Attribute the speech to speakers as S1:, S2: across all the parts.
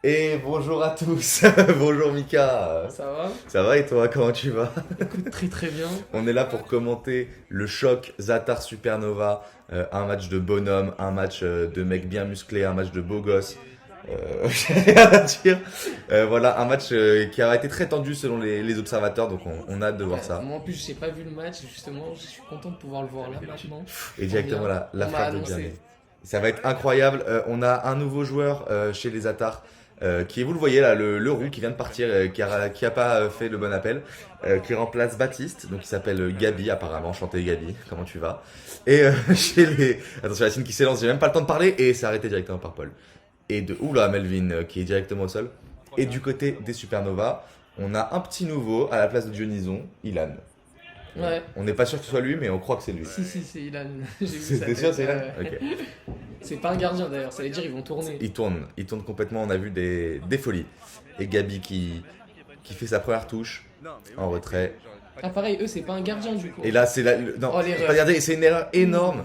S1: Et bonjour à tous, bonjour Mika.
S2: Ça va?
S1: Ça va et toi, comment tu vas?
S2: Écoute, très très bien.
S1: On est là pour commenter le choc Zatar Supernova, un match de bonhomme, un match de mecs bien musclés, un match de beaux gosses. J'ai rien à dire. Voilà, un match qui a été très tendu selon les observateurs, donc on a hâte de voir ça.
S2: Moi en plus, j'ai pas vu le match, justement, je suis content de pouvoir le voir là maintenant.
S1: Et directement la
S2: On m'a
S1: frappe de
S2: annoncé.
S1: Djamé. Ça va être incroyable. On a un nouveau joueur chez les Zatars. Qui est, vous le voyez là, le roux qui vient de partir, qui a pas fait le bon appel, qui remplace Baptiste, donc il s'appelle Gabi apparemment, enchanté Gabi, comment tu vas? Et chez les... Attention, Yacine qui s'élance, j'ai même pas le temps de parler, et c'est arrêté directement par Paul. Et de... Oula, Melvin qui est directement au sol. Et du côté des Supernovas, on a un petit nouveau à la place de Dionyson, Ilan.
S2: Ouais.
S1: On n'est pas sûr que ce soit lui, mais on croit que c'est lui.
S2: Si, c'est Ilan. J'ai vu sa
S1: T'es
S2: tête,
S1: sûr c'est Ilan?
S2: ouais.
S1: Ok.
S2: C'est pas un gardien d'ailleurs, ça veut dire ils vont tourner.
S1: Il tourne complètement, on a vu des folies. Et Gabi qui fait sa première touche en retrait.
S2: Ah, pareil, eux, c'est pas un gardien du coup.
S1: Et là, c'est la. Non,
S2: Oh, l'erreur.
S1: regardez, c'est une erreur énorme.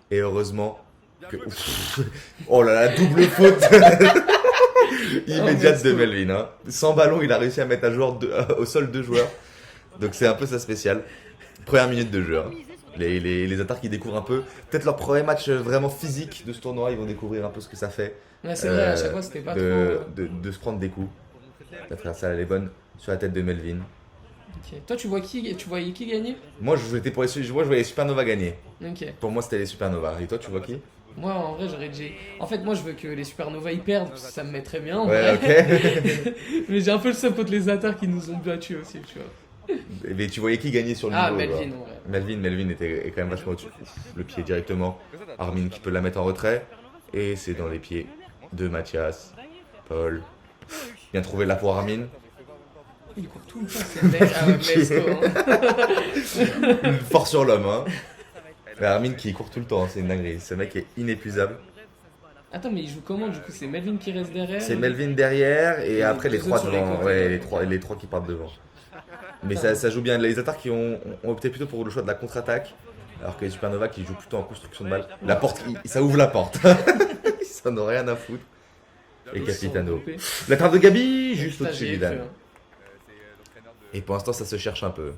S1: Et heureusement que. Oh là là, double faute immédiate de Melvin. Hein. Sans ballon, il a réussi à mettre au sol deux joueurs. Donc c'est un peu sa spéciale. Première minute de jeu. Hein. Les attaques qui découvrent un peu, peut-être leur premier match vraiment physique de ce tournoi, ils vont découvrir un peu ce que ça fait.
S2: Ouais, c'est vrai, à chaque fois c'était pas
S1: de se prendre des coups. La traversée elle est bonne sur la tête de Melvin.
S2: Ok. Toi, tu voyais qui gagner?
S1: Moi je voyais les Supernova gagner.
S2: Ok.
S1: Pour moi c'était les Supernova. Et toi tu vois qui?
S2: Moi, en vrai, En fait, moi, je veux que les Supernovas ils perdent, parce que ça me met très bien. En
S1: Ouais,
S2: vrai.
S1: ok.
S2: Mais j'ai un peu le seum contre les attaques qui nous ont battus aussi, tu vois.
S1: Mais tu voyais qui gagner sur le
S2: Ah,
S1: niveau?
S2: Melvin,
S1: Genre.
S2: ouais.
S1: Melvin est quand même vachement au-dessus. Le pied directement. Armin qui peut la mettre en retrait. Et c'est dans les pieds de Mathias. Paul. Bien trouvé là pour Armin.
S2: Il court tout le temps, c'est mec. Ah ouais, let's go, hein.
S1: Fort sur l'homme, hein. Mais Armin qui court tout le temps, hein, c'est une dinguerie. Ce mec est inépuisable.
S2: Attends, mais il joue comment du coup? C'est Melvin qui reste derrière?
S1: C'est Melvin derrière et après les
S2: deux
S1: trois
S2: autres sur les
S1: devant.
S2: côtés,
S1: Ouais,
S2: ouais.
S1: les trois qui partent devant. Mais ça joue bien. Les attaques qui ont opté plutôt pour le choix de la contre-attaque. Alors que les Supernova qui jouent plutôt en construction de balle. La porte, ça ouvre la porte. Ça n'a rien à foutre. Et Capitano. La trappe de Gabi, juste au-dessus
S2: du
S1: d'Ilan. Et pour l'instant, ça se cherche un peu.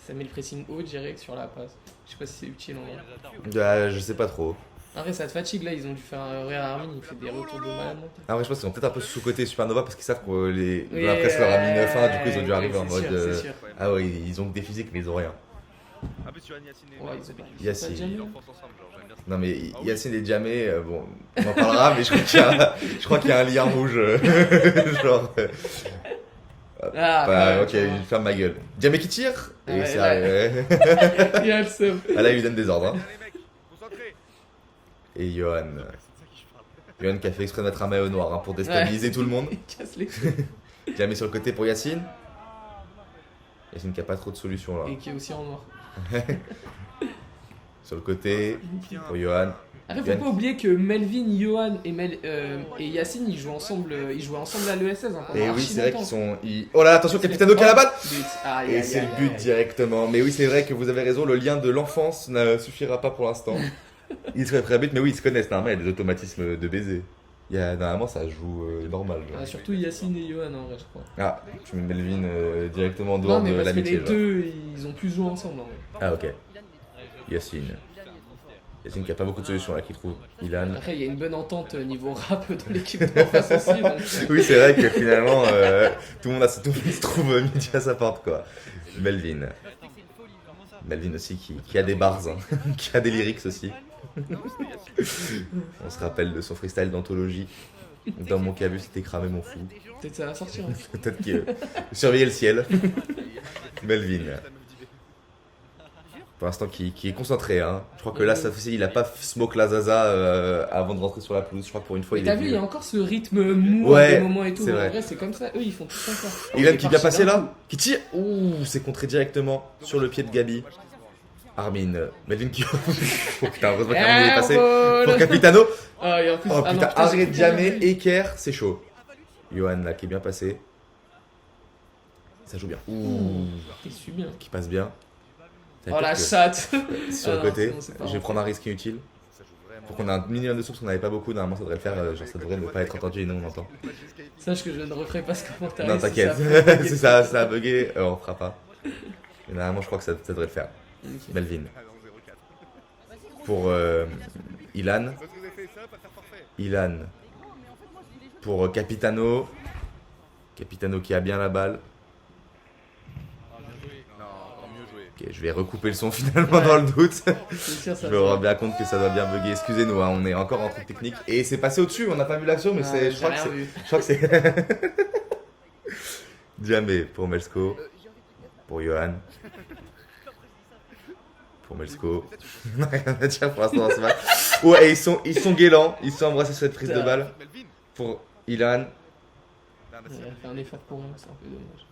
S2: Ça met le pressing haut direct sur la passe. Je sais pas si c'est utile en vrai.
S1: Je sais pas trop.
S2: En vrai, ça te fatigue là, ils ont dû faire un arrêt à Armin, il fait des retours de malade.
S1: Ah ouais, je pense qu'ils sont peut-être un peu sous-côté Supernova parce qu'ils savent que
S2: Oui,
S1: dans la presse leur a mis 9-1, du coup ils ont dû
S2: ouais,
S1: arriver en
S2: c'est
S1: mode.
S2: sûr, c'est sûr.
S1: Ah ouais, ils ont que des physiques mais ils ont rien.
S2: Ouais,
S1: Yacine.
S2: pas jamais.
S1: Non mais Yacine et Djamé, bon, on en parlera, mais je crois qu'il y a un lien rouge. Genre.
S2: Ah,
S1: Bah,
S2: ouais,
S1: ok,
S2: tu vois.
S1: je ferme ma gueule. Djamé qui tire
S2: Ah
S1: et
S2: ouais,
S1: c'est
S2: là.
S1: arrivé.
S2: Il a le seum.
S1: Ah là, il lui donne des ordres. Hein. Et Johan. Johan qui a fait exprès de mettre un maillot noir hein, pour déstabiliser tout le monde.
S2: Il casse les couilles.
S1: Djamé sur le côté pour Yacine. Yacine qui a pas trop de solutions là.
S2: Et qui est aussi en noir.
S1: Sur le côté pour Johan.
S2: Après, faut pas oublier que Melvin, Johan et Yacine ils jouaient ensemble à l'ESS. Hein, pendant
S1: Et oui,
S2: archi
S1: c'est vrai
S2: longtemps.
S1: qu'ils sont. Oh là, attention, Capitano qui a la balle.
S2: But. Aïe,
S1: Et
S2: aïe,
S1: c'est
S2: aïe,
S1: le but
S2: aïe.
S1: directement. Mais oui, c'est vrai que vous avez raison, le lien de l'enfance ne suffira pas pour l'instant. Il serait prêt à but, mais oui, ils se connaissent. Normalement, il y a des automatismes de baiser. Normalement, ça joue normal. Genre.
S2: Ah, surtout Yacine et Johan en vrai, je crois.
S1: Ah, tu mets Melvin directement en dehors
S2: Non, mais
S1: de
S2: parce que
S1: l'amitié.
S2: les
S1: genre.
S2: deux ils ont plus joué ensemble en vrai.
S1: Ah, ok. Yacine. Yacine qui a pas beaucoup de solutions là, qui trouve Ilan.
S2: Après, il y a une bonne entente niveau rap dans l'équipe d'en face aussi. Donc...
S1: Oui, c'est vrai que finalement, tout le monde se trouve midi à sa porte, quoi. Melvin. Melvin aussi qui a des bars, hein. Qui a des lyrics aussi. On se rappelle de son freestyle d'anthologie. Dans mon cabus, c'était cramé mon fou.
S2: Peut-être ça va sortir. Hein.
S1: Peut-être qu'il surveillait le ciel. Melvin. Pour l'instant, qui est concentré. Hein. Je crois que là, ça aussi, il a pas smoke la zaza avant de rentrer sur la pelouse. Je crois que pour une fois,
S2: Mais
S1: il
S2: t'as
S1: est
S2: vu, il
S1: venu.
S2: y a encore ce rythme mou
S1: Ouais,
S2: à des moments et tout.
S1: c'est
S2: En
S1: vrai.
S2: vrai, c'est comme ça. Eux, ils font tout ça.
S1: Ilan qui vient passer là, qui tire. Ouh, c'est contré directement sur le pied de Gabi. Armin, Melvin qui. Oh putain, heureusement qu'Armin est passé. Pour Capitano.
S2: Ah, et en plus,
S1: Oh
S2: ah non,
S1: putain,
S2: putain,
S1: arrêt
S2: j'ai
S1: de
S2: plus
S1: jamais,
S2: vu.
S1: équerre, c'est chaud. Johan là qui est bien passé. Ça joue bien. Ouh,
S2: Il suit bien.
S1: qui passe bien. Ça
S2: Oh
S1: veut
S2: la
S1: dire
S2: chatte.
S1: que sur
S2: Ah
S1: le
S2: non,
S1: côté,
S2: sinon, c'est pas
S1: je vais
S2: bon.
S1: prendre un risque inutile. Pour qu'on ait un minimum de sons, parce qu'on n'avait pas beaucoup, normalement ça devrait le faire, genre ça devrait ne pas être entendu et nous on entend.
S2: Sache que je ne referai pas ce commentaire.
S1: Non, t'inquiète, si ça a bugué, on fera pas. Et normalement, je crois que ça devrait le faire.
S2: Ok.
S1: Melvin. Pour Ilan. Ilan. Pour Capitano. Capitano qui a bien la balle. Ok, je vais recouper le son finalement dans le doute.
S2: C'est sûr, ça
S1: Je me rends bien compte que ça doit bien bugger. Excusez-nous, hein, on est encore en truc technique. Et c'est passé au-dessus, on n'a pas vu l'action, mais c'est, je crois que c'est. Djamé pour Melsko. Pour Johan. Pour Melsko. On n'a rien à dire pour l'instant dans ce match. Ouais, et ils sont guélants. Ils se sont embrassés sur cette prise de balle. Pour Ilan.
S2: Il a fait un effort pour rien, c'est un peu dommage.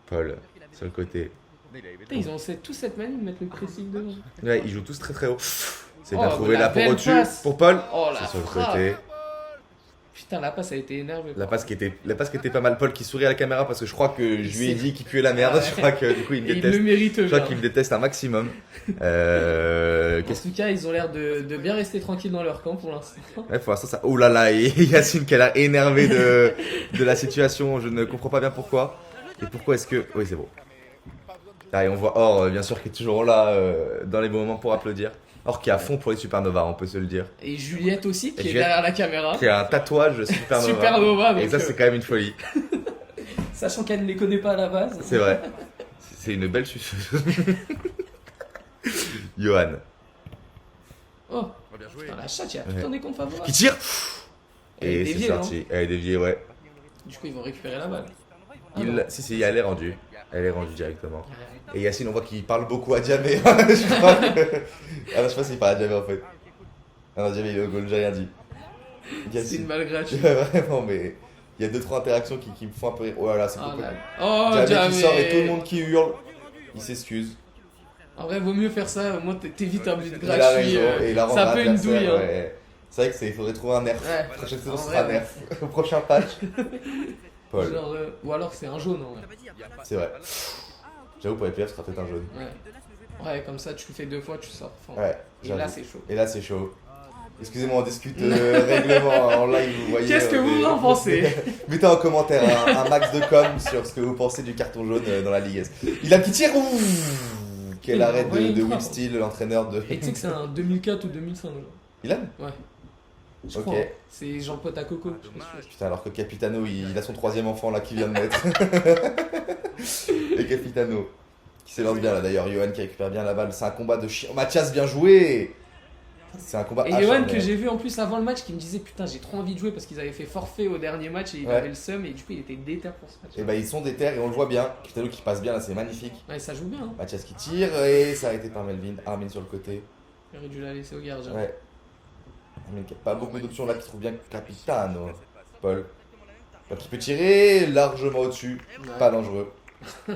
S1: Paul, sur le côté.
S2: Putain, ils ont toute cette manie de mettre le pressing devant.
S1: Ouais, ils jouent tous très très haut. C'est
S2: Oh,
S1: bien trouvé
S2: la
S1: là pour
S2: belle
S1: au-dessus.
S2: passe.
S1: Pour Paul.
S2: Oh la
S1: C'est sur le
S2: frappe.
S1: côté.
S2: Putain, la passe a été énervée.
S1: La passe qui était pas mal. Paul qui sourit à la caméra parce que je crois que je lui ai dit qu'il puait la merde. Je crois que du coup il me
S2: Et il
S1: déteste.
S2: le mérite,
S1: Je crois
S2: genre.
S1: qu'il me déteste un maximum.
S2: En tout cas, ils ont l'air de bien rester tranquilles dans leur camp pour l'instant.
S1: Ouais, pour l'instant ça. Oh là là, et Yacine qui a l'air énervé de la situation. Je ne comprends pas bien pourquoi. Et pourquoi est-ce que. Oui, c'est bon. Ah, et on voit Or, bien sûr, qui est toujours là dans les bons moments pour applaudir. Or qui est à fond pour les Supernova, on peut se le dire.
S2: Et Juliette aussi, qui est
S1: Juliette,
S2: derrière la caméra.
S1: Qui a un tatouage Supernova.
S2: Supernova, donc,
S1: Et ça, c'est quand même une folie.
S2: sachant qu'elle ne les connaît pas à la base.
S1: C'est vrai. C'est une belle suceuse. Johan.
S2: Oh, putain, la chatte, il y a putain des comptes favorables.
S1: Qui tire.
S2: Elle est
S1: Et c'est
S2: déviée,
S1: sorti. Elle est déviée, ouais.
S2: Du coup, ils vont récupérer la balle. Ah non.
S1: Si, elle est rendue. Elle est rendue directement. Et Yacine, on voit qu'il parle beaucoup à Djamé. Je crois que... Ah non, je sais pas s'il parle à Djamé en fait. Ah non, Djamé, il est au goal, j'ai rien dit.
S2: C'est une balle gratuite.
S1: Vraiment, mais il y a 2-3 interactions qui me font un peu rire. Oh là là, c'est
S2: Ah,
S1: beaucoup.
S2: là. Oh,
S1: Djamé qui
S2: Djamé.
S1: sort et tout le monde qui hurle. Il s'excuse.
S2: En vrai, vaut mieux faire ça, au moins t'évites un but
S1: Il a
S2: gratuit.
S1: raison. Et la
S2: ça peut une douille. Hein.
S1: Ouais. C'est vrai qu'il faudrait trouver un nerf.
S2: Ouais.
S1: La prochaine saison,
S2: En
S1: ce
S2: vrai,
S1: sera un nerf. Au prochain patch. Paul.
S2: Genre, ou alors c'est un jaune en vrai.
S1: C'est vrai. J'avoue, pour les playoffs, ce sera peut-être un jaune.
S2: Ouais, comme ça tu le fais 2 fois, tu sors. Enfin,
S1: Ouais,
S2: et
S1: j'avoue.
S2: là c'est chaud.
S1: Et là, c'est chaud. Excusez-moi, on discute règlement en live, vous voyez.
S2: Qu'est-ce que vous en pensez?
S1: Mettez en commentaire un max de com sur ce que vous pensez du carton jaune dans la Ligue S. Il a qui tire. Ouh, quel arrêt de Will Steele, l'entraîneur de.
S2: Et tu sais que c'est un 2004 ou 2005 genre.
S1: Ilan.
S2: Ouais. Je
S1: Ok.
S2: crois. C'est Jean Pote à Coco. Je pense que-
S1: Putain, alors que Capitano, il a son 3ème enfant là qui vient de naître. Et Capitano, qui s'élance bien là d'ailleurs. Johan qui récupère bien la balle. C'est un combat de chien. Mathias, bien joué. C'est un combat
S2: Et Johan
S1: acharné.
S2: que j'ai vu en plus avant le match qui me disait putain j'ai trop envie de jouer parce qu'ils avaient fait forfait au dernier match et il
S1: Ouais.
S2: avait le seum et du coup il était déter pour ce match.
S1: Et bah ils sont déter et on le voit bien. Capitano qui passe bien là, c'est magnifique.
S2: Ouais ça joue bien hein.
S1: Mathias qui tire et c'est arrêté par Melvin. Armin sur le côté.
S2: J'aurais dû la laisser au gardien.
S1: Ouais. Armin qui a pas beaucoup d'options là qui trouve bien Capitano. Paul. Paul qui peut tirer largement au-dessus.
S2: Ouais.
S1: Pas dangereux.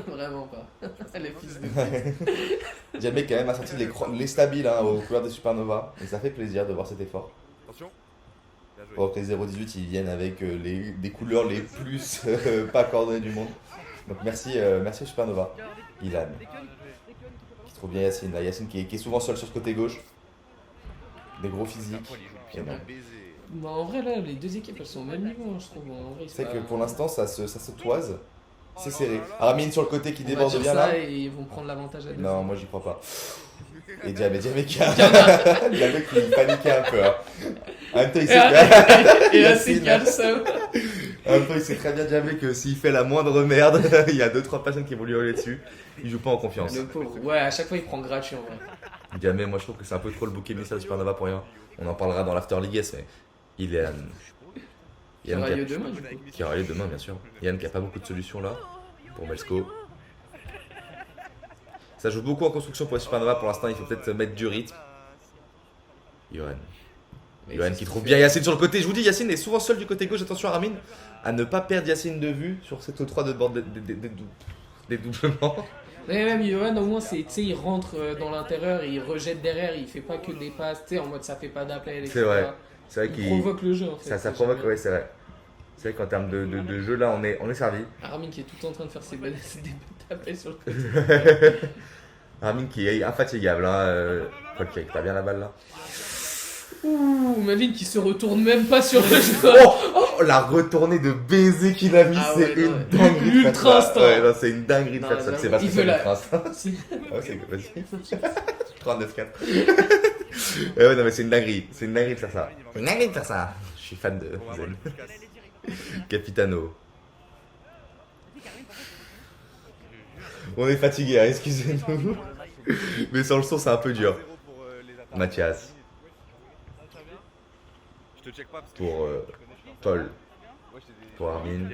S2: Vraiment pas. Les fils de
S1: Djamé quand même a sorti les stabiles hein, aux couleurs des Supernova. Et ça fait plaisir de voir cet effort. Pour que les 0-18 ils viennent avec des couleurs les plus pas coordonnées du monde. Donc merci aux Supernova. Ilan. Qui trouve bien Yacine. Là, Yacine qui est souvent seul sur ce côté gauche. Des gros physiques. Et non.
S2: Bah, en vrai là les deux équipes elles sont au même niveau hein, je trouve. En vrai,
S1: C'est
S2: pas-
S1: que pour l'instant ça se toise. C'est serré. Armin sur le côté qui
S2: on va
S1: déborde
S2: dire
S1: bien
S2: ça
S1: là.
S2: et ils vont prendre l'avantage à deux.
S1: Non, moi j'y crois pas. Et Djamé qui a. Djamé qui paniquait un peu. Hein. En même temps, il sait que.
S2: Et là c'est
S1: Yacine.
S2: calme ça.
S1: En même temps, il sait très bien Djamé que s'il fait la moindre merde, il y a 2-3 personnes qui vont lui hurler dessus. Il joue pas en confiance.
S2: Le pauvre. Ouais à chaque fois il prend gratuit en vrai.
S1: Djamé, moi je trouve que c'est un peu trop le bouc émissaire de Supernova pour rien. On en parlera dans l'After League S, mais il est.
S2: Il y aura lieu demain du coup.
S1: Qui aura lieu demain, bien sûr. Yann qui a pas beaucoup de solutions là pour Melsko. Ça joue beaucoup en construction pour les Supernova. Pour l'instant, il faut peut-être mettre du rythme. Johan.
S2: Mais
S1: Johan
S2: c'est
S1: qui
S2: ce
S1: trouve
S2: qu'il
S1: bien
S2: fait.
S1: Yacine sur le côté. Je vous dis, Yacine est souvent seul du côté gauche. Attention à Ramin à ne pas perdre Yacine de vue sur cette 3 de bord des doublements.
S2: Ouais, même Johan au moins c'est tu sais il rentre dans l'intérieur, il rejette derrière, il fait pas que des passes, tu sais en mode ça fait pas d'appel, etc.
S1: C'est vrai. C'est vrai
S2: Il
S1: qu'il
S2: provoque le jeu en fait.
S1: ça provoque. Ouais, c'est vrai. C'est vrai qu'en termes de jeu là, on est servi.
S2: Armin qui est tout en train de faire ses belles des d'appel sur le côté.
S1: Ramin qui est infatigable. Hein, Paul qui récupère bien la balle là.
S2: Ouh, Melvin qui se retourne même pas sur le joueur.
S1: Oh, la retournée de baiser qu'il a mis,
S2: Ah
S1: c'est
S2: ouais, non,
S1: une dinguerie de faire
S2: ultra
S1: ça.
S2: instant.
S1: Ouais, non, c'est une dinguerie de
S2: Non,
S1: faire ça.
S2: j'avoue,
S1: C'est pas ce
S2: il
S1: que
S2: veut
S1: c'est
S2: la-
S1: l'ultra instant.
S2: Si.
S1: Ouais, c'est vas-y. 39-4. Ouais, non, mais c'est une dinguerie. C'est une dinguerie de faire ça. C'est une dinguerie de faire ça. Je suis fan de Zen. Capitano. On est fatigué, hein, excusez-nous. Mais sans le son, c'est un peu dur. Mathias. Pour Paul. Pour Armin.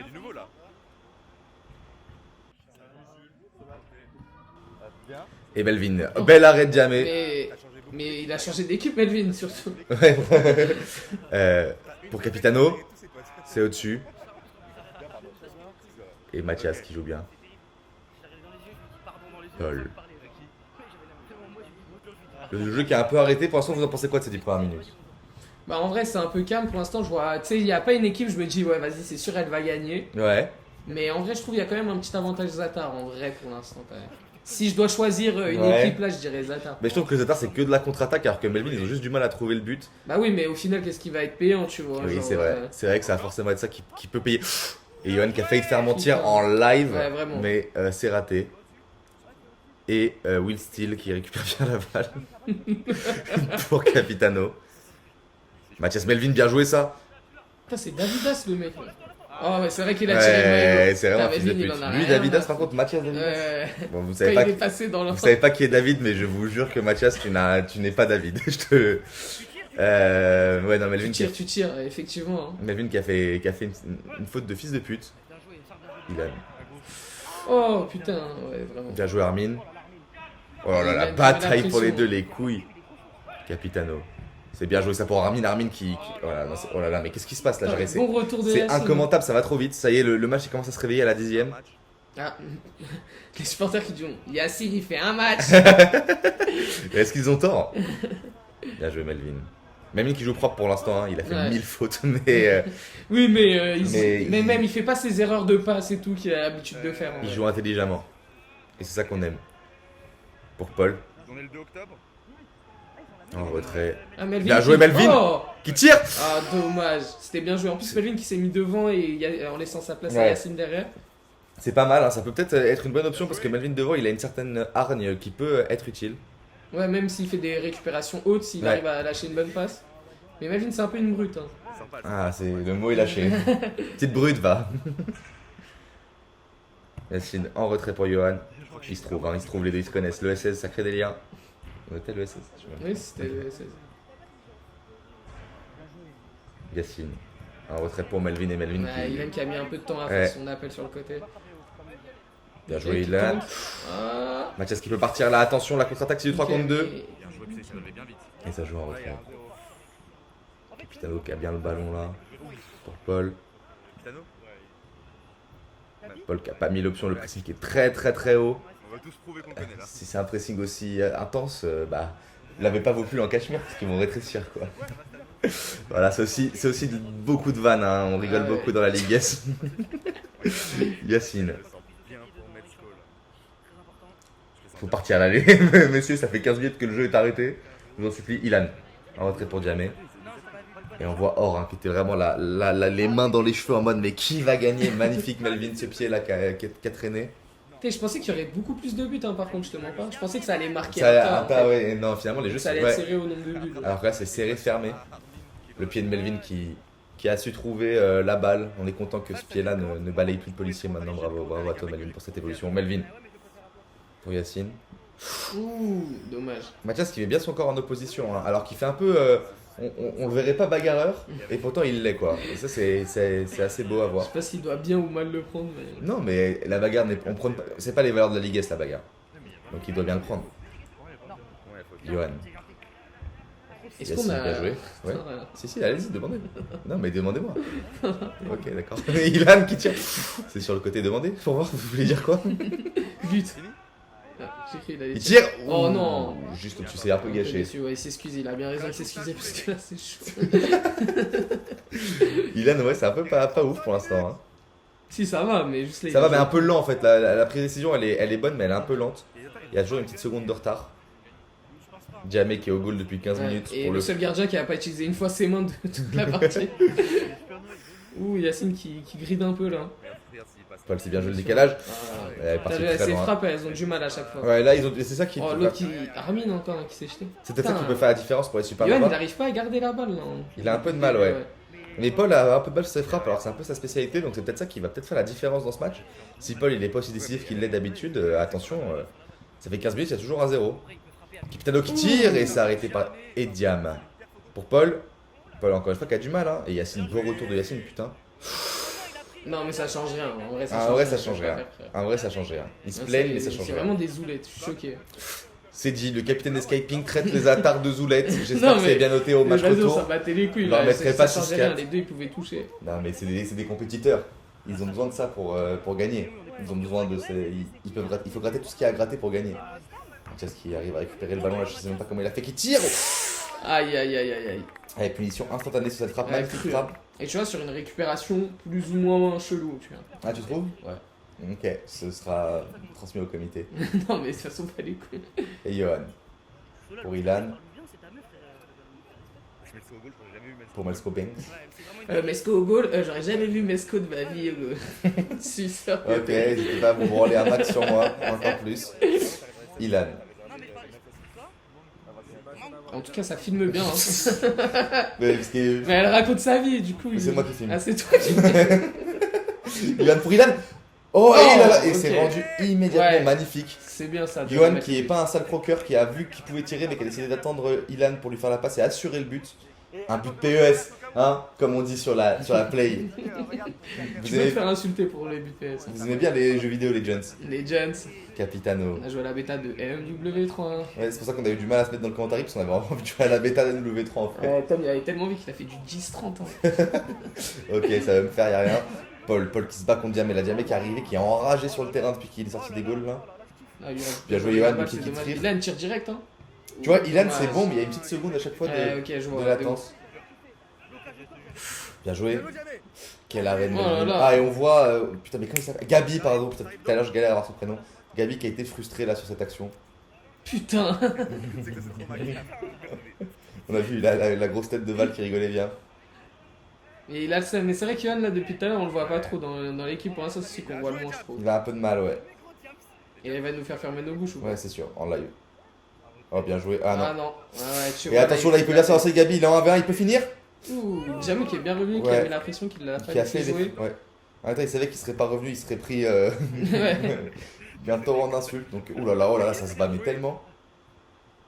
S1: Et Melvin. Bel arrêt de jamais.
S2: Mais il a changé d'équipe, Melvin, surtout.
S1: Ouais. Pour Capitano. C'est au-dessus. Et Mathias qui joue bien. Paul. Le jeu qui a un peu arrêté. Pour l'instant, vous en pensez quoi de ces 10 premières minutes?
S2: Bah en vrai c'est un peu calme pour l'instant, je vois, tu sais, il n'y a pas une équipe, je me dis ouais vas-y c'est sûr elle va gagner.
S1: Ouais.
S2: Mais en vrai je trouve qu'il y a quand même un petit avantage Zatar en vrai pour l'instant quand même. Si je dois choisir une
S1: Ouais.
S2: équipe là je dirais Zatar.
S1: Mais je trouve que le Zatar c'est que de la contre-attaque alors que Melvin ils ont juste du mal à trouver le but.
S2: Bah oui mais au final qu'est-ce qui va être payant tu vois.
S1: Oui,
S2: genre,
S1: c'est vrai. C'est vrai que ça va forcément être ça qui peut payer. Et Johan qui a failli te faire mentir en live.
S2: Ouais, vraiment.
S1: Mais c'est raté. Et Will Steele qui récupère bien la balle. Pour Capitano. Mathias Melvin, bien joué ça.
S2: Putain c'est Davidas le mec. Oh ouais c'est vrai qu'il a tiré le
S1: Ouais,
S2: maillot.
S1: c'est vraiment un
S2: Putain,
S1: fils de
S2: Melvin,
S1: pute.
S2: il en a
S1: Lui,
S2: rien
S1: Davidas,
S2: à
S1: par contre, Mathias Davidas.
S2: Ouais.
S1: Bon, vous
S2: Quand
S1: savez
S2: il
S1: pas,
S2: est passé dans
S1: vous savez pas qui est David, mais je vous jure que Mathias, tu n'es pas David. Je te. Ouais, non, Melvin
S2: Tu tires, effectivement. Hein.
S1: Melvin qui a fait une faute de fils de pute. Il a
S2: Oh putain, ouais, vraiment.
S1: bien joué Armin. Oh là là,
S2: Il
S1: la
S2: a mis
S1: bataille
S2: la
S1: pour les
S2: pression.
S1: deux, les couilles. Capitano. C'est bien joué ça pour Armin. Armin qui. Oh là, non, oh là là, mais qu'est-ce qui se passe là? J'ai resté.
S2: Bon retour de
S1: C'est
S2: Yacine.
S1: incommentable, ça va trop vite. Ça y est, le match il commence à se réveiller à la 10ème.
S2: Ah, les supporters qui disent Yacine il fait un match.
S1: Est-ce qu'ils ont tort? Bien joué Melvin. Melvin qui joue propre pour l'instant, hein. Il a fait
S2: Ouais.
S1: 1000 fautes, mais
S2: Oui, mais,
S1: Mais
S2: même il fait pas ses erreurs de passe et tout qu'il a l'habitude de faire. en
S1: il
S2: vrai.
S1: joue intelligemment. Et c'est ça qu'on aime. Pour Paul,
S3: On est le 2 octobre.
S1: en retrait.
S2: Ah, Melvin
S1: Bien joué, Melvin.
S2: Oh
S1: Qui tire?
S2: Ah, dommage. C'était bien joué. En plus, Melvin qui s'est mis devant et en laissant sa place à
S1: Ouais.
S2: Yacine derrière.
S1: C'est pas mal, hein. Ça peut peut-être être une bonne option parce que Melvin devant il a une certaine hargne qui peut être utile.
S2: Ouais, même s'il fait des récupérations hautes, s'il
S1: Ouais.
S2: arrive à lâcher une bonne passe. Mais Melvin, c'est un peu une brute. Hein.
S3: Sympa.
S1: Ah, c'est le mot est lâché. Petite brute, va. Yacine en retrait pour Johan. Il se trouve, hein, ils se trouvent les deux, ils se connaissent. Le SS, ça crée des liens. Notez le SS. je sais même pas.
S2: Oui, c'était le SS.
S1: Yacine. En retrait pour Melvin et Melvin.
S2: Ouais,
S1: qui-
S2: Ilan qui a mis un peu de temps à
S1: Ouais.
S2: faire son appel sur le côté.
S1: Bien
S2: Et
S1: joué,
S2: qui
S1: Ilan.
S2: tente. Ah.
S1: Mathias qui peut partir là, attention, la contre-attaque c'est du 3 contre 2.
S2: Et-
S3: Bien joué, puis ça devait bien vite.
S1: Et ça joue en retrait. Capitano qui a bien le ballon là. Pour Paul.
S3: Capitano.
S1: Paul qui a pas mis l'option, le pressing qui est très très très haut.
S3: On va tous prouver qu'on connaît là.
S1: Si c'est un pressing aussi intense, bah, vous l'avez pas vos plus en cachemire parce qu'ils vont rétrécir quoi. Voilà, c'est aussi beaucoup de vannes, hein. On rigole
S2: Ah ouais.
S1: beaucoup dans la Ligue S. Yacine.
S3: Bien pour Metzko là.
S1: Faut partir là, les messieurs, ça fait 15 minutes que le jeu est arrêté. Je vous en supplie, Ilan. En retrait pour Djamé. Et on voit Or hein, qui était vraiment les mains dans les cheveux en mode mais qui va gagner? Magnifique Melvin, ce pied là qui a traîné.
S2: Putain, je pensais qu'il y aurait beaucoup plus de buts, hein, par contre, je te mens pas. Je pensais que ça allait marquer
S1: Ça,
S2: un tas,
S1: ouais, non, finalement les jeux
S2: ça
S1: sont
S2: allait être
S1: ouais.
S2: serré au nombre de buts.
S1: Alors que là c'est serré, fermé. Le pied de Melvin qui a su trouver la balle. On est content que ce pied là ne balaye plus de policiers maintenant. Bravo à toi Melvin pour cette évolution. Melvin pour Yacine.
S2: Ouh, dommage.
S1: Mathias qui met bien son corps en opposition, hein, alors qu'il fait un peu. On le verrait pas bagarreur, et pourtant il l'est quoi. Et ça c'est assez beau à
S2: Je
S1: voir.
S2: sais pas s'il doit bien ou mal le prendre, mais.
S1: Non mais la bagarre, c'est pas les valeurs de la Ligue S la bagarre. Donc il doit bien le prendre.
S3: Ouais, faut
S1: Johan.
S2: Est-ce
S1: Yacine,
S2: qu'on a.
S1: bien joué. Ouais.
S2: Voilà.
S1: Si, allez-y, demandez. Non mais demandez-moi. Ok, d'accord. Ilan qui tire. C'est sur le côté demandé, pour voir, vous voulez dire quoi?
S2: But. Ah, j'ai cru qu'il allait
S1: Il
S2: tirer.
S1: tire.
S2: Oh
S1: Ouh,
S2: non.
S1: Juste au-dessus, c'est un peu gâché.
S2: Déçu, ouais, il s'excuse, il a bien raison de s'excuser parce que là c'est chaud.
S1: Ilan, ouais, c'est un peu pas ouf pour l'instant. Hein.
S2: Si ça va, mais juste les.
S1: Ça va, mais un peu lent en fait. La prise de décision, elle est bonne, mais elle est un peu lente. Il y a toujours une petite seconde de retard. Diamé qui est au goal depuis 15
S2: Ouais,
S1: minutes
S2: et
S1: pour
S2: le
S1: le.
S2: seul gardien qui a pas utilisé une fois ses mains de toute la partie. Ouh, Yacine qui gride un peu là.
S3: Regarde s'il passe.
S1: Paul, c'est bien joué le décalage.
S2: Ah,
S1: Elle est
S2: T'as
S1: partie
S2: vu,
S1: très
S2: ses
S1: loin.
S2: frappes, elles ont du mal à chaque fois.
S1: Ouais, là, c'est ça qui.
S2: Oh, l'autre qui. Armin encore hein, qui s'est jeté.
S1: C'est peut-être ça qui
S2: Putain.
S1: peut faire la différence pour être super
S2: Yohan, il
S1: là-bas.
S2: n'arrive pas à garder la balle là.
S1: Il a un peu de mal, ouais. Mais Paul a un peu de mal sur ses frappes, alors c'est un peu sa spécialité, donc c'est peut-être ça qui va peut-être faire la différence dans ce match. Si Paul il est pas aussi décisif qu'il l'est d'habitude, attention, ça fait 15 minutes, il y a toujours 1-0. Capitano qui tire et c'est arrêté par Ediam. Pour Paul, Paul encore une fois qui a du mal, hein. Et Yacine, beau retour de Yacine, putain.
S2: Non, mais ça change rien. En vrai, ça
S1: Ah,
S2: change
S1: en vrai,
S2: rien.
S1: ça change rien. En vrai, ça change rien. Ils se plaignent, mais ça change
S2: C'est
S1: rien.
S2: vraiment des zoulettes, je suis choqué.
S1: C'est dit, le capitaine d'Escaping traite les attards de Zoulette.
S2: Non,
S1: J'espère que
S2: mais
S1: c'est bien noté au match
S2: Les réseaux, ça
S1: retour.
S2: battait les couilles.
S1: Je leur
S2: Là,
S1: mettrai
S2: ça
S1: pas
S2: changeait
S1: 6-4.
S2: rien, les deux ils pouvaient toucher.
S1: Non, mais c'est des compétiteurs. Ils ont besoin de ça pour gagner. Ils ont besoin de. Il faut gratter tout ce qu'il y a à gratter pour gagner. Tiens, ce qui arrive à récupérer le ballon là, je sais même pas comment il a fait, qui tire.
S2: Aïe aïe aïe aïe aïe.
S1: Allez, punition instantanée sur cette frappe,
S2: Ouais,
S1: magnifique
S2: cru.
S1: frappe.
S2: Et tu vois, sur une récupération plus ou moins chelou, tu vois.
S1: Ah, tu trouves?
S2: Ouais.
S1: Ok, ce sera transmis au comité.
S2: Non, mais de toute façon, pas les couilles.
S1: Et Johan. Pour Ilan,
S3: Je mets le au goal, j'aurais jamais vu Messi.
S1: pour Malsco Banks.
S2: Mesco au goal, j'aurais jamais vu Mesco de ma vie au goal. Super.
S1: Ok, n'hésitez pas à vous branler un max sur moi, encore plus. Ilan.
S2: En tout cas, ça filme bien. Hein.
S1: Mais parce que.
S2: Mais elle raconte sa vie, du coup.
S1: C'est moi qui filme.
S2: Ah, c'est toi qui filme.
S1: Ilan pour Ilan. Oh,
S2: Oh,
S1: et, là, là, et
S2: ok.
S1: c'est rendu immédiatement
S2: Ouais.
S1: magnifique.
S2: C'est bien ça. de
S1: Johan
S2: mettre-
S1: qui est pas un sale croqueur, qui a vu qu'il pouvait tirer mais qui a décidé d'attendre Ilan pour lui faire la passe et assurer le but. Un but PES, hein, comme on dit sur la play.
S2: Tu
S1: Vous
S2: peux te
S1: aimez,
S2: faire insulter pour les buts PS.
S1: vous aimez bien les jeux vidéo Legends,
S2: Les Gens,
S1: Capitano.
S2: on a joué à la bêta de MW3.
S1: Ouais, c'est pour ça qu'on a eu du mal à se mettre dans le commentaire parce qu'on avait vraiment envie de jouer à la bêta de MW3 en fait.
S2: Tom, il avait tellement vu qu'il a fait du 10-30 ans.
S1: Ok, ça va me faire, y'a rien. Paul qui se bat contre Diamé, la Diamé qui est arrivée, qui est enragé sur le terrain depuis qu'il est sorti des goals là.
S2: Ah, Johan.
S1: Bien joué, Johan,
S2: Ah,
S1: le pied
S2: c'est
S1: qui
S2: dommage.
S1: tire.
S2: Ilan tire direct, hein.
S1: Tu vois, Ilan
S2: Dommage.
S1: c'est bon, mais il y a une petite seconde à chaque fois
S2: Ouais, ok, je vois.
S1: de latence. Bien joué. Quelle arène.
S2: Oh là là.
S1: Ah, et on voit. Putain, mais comment il s'appelle? Gabi, pardon. Putain, tout à l'heure, je galère à avoir son prénom. Gabi qui a été frustré là sur cette action.
S2: Putain.
S1: On a vu la grosse tête de Val qui rigolait bien.
S2: Et il a le seum. Mais c'est vrai qu'Yohan, là, depuis tout à l'heure, on le voit pas trop dans l'équipe. Pour l'instant, c'est celui qu'on voit le moins, je trouve.
S1: Il a un peu de mal, ouais.
S2: Et il va nous faire fermer nos bouches ou pas?
S1: Ouais, c'est sûr, en live. Oh, bien joué. Ah non.
S2: Ah non. Ouais, tu
S1: Et
S2: vois,
S1: attention, là, il peut bien s'avancer, Gabi. Il est en 1v1, il peut finir.
S2: Ouh, Jamie qui est bien revenu, qui
S1: Ouais.
S2: avait l'impression qu'il l'a
S1: Qui
S2: pas
S1: a fait
S2: laissé
S1: les.
S2: jouer.
S1: Ouais. En même temps, il savait qu'il serait pas revenu, il serait pris
S2: Ouais.
S1: bientôt en insulte. Donc, oh là là, ça se bat mais tellement.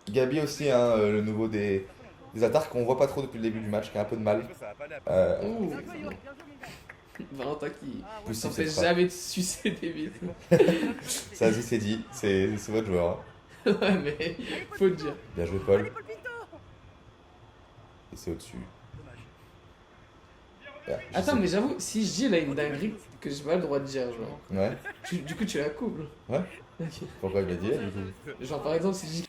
S1: Gabi aussi, hein, le nouveau des attaques qu'on voit pas trop depuis le début du match, qui a un peu de mal.
S3: Ça va pas aller à
S2: Ouh. Valentin qui
S1: Poussif,
S2: s'en fait
S1: cette frappe.
S2: jamais de sucer des bites.
S1: Ça, c'est dit, c'est votre joueur. Hein.
S2: Ouais, mais faut le dire.
S1: Bien joué, Paul. Et c'est au-dessus. Yeah, je
S2: Attends,
S1: sais-
S2: mais j'avoue, si je dis là une dinguerie que j'ai pas le droit de dire, genre.
S1: Ouais,
S2: Du coup, tu la coupes.
S1: Ouais.
S2: Ok.
S1: pourquoi il m'a dit là, du coup?
S2: Genre, par exemple, si je dis.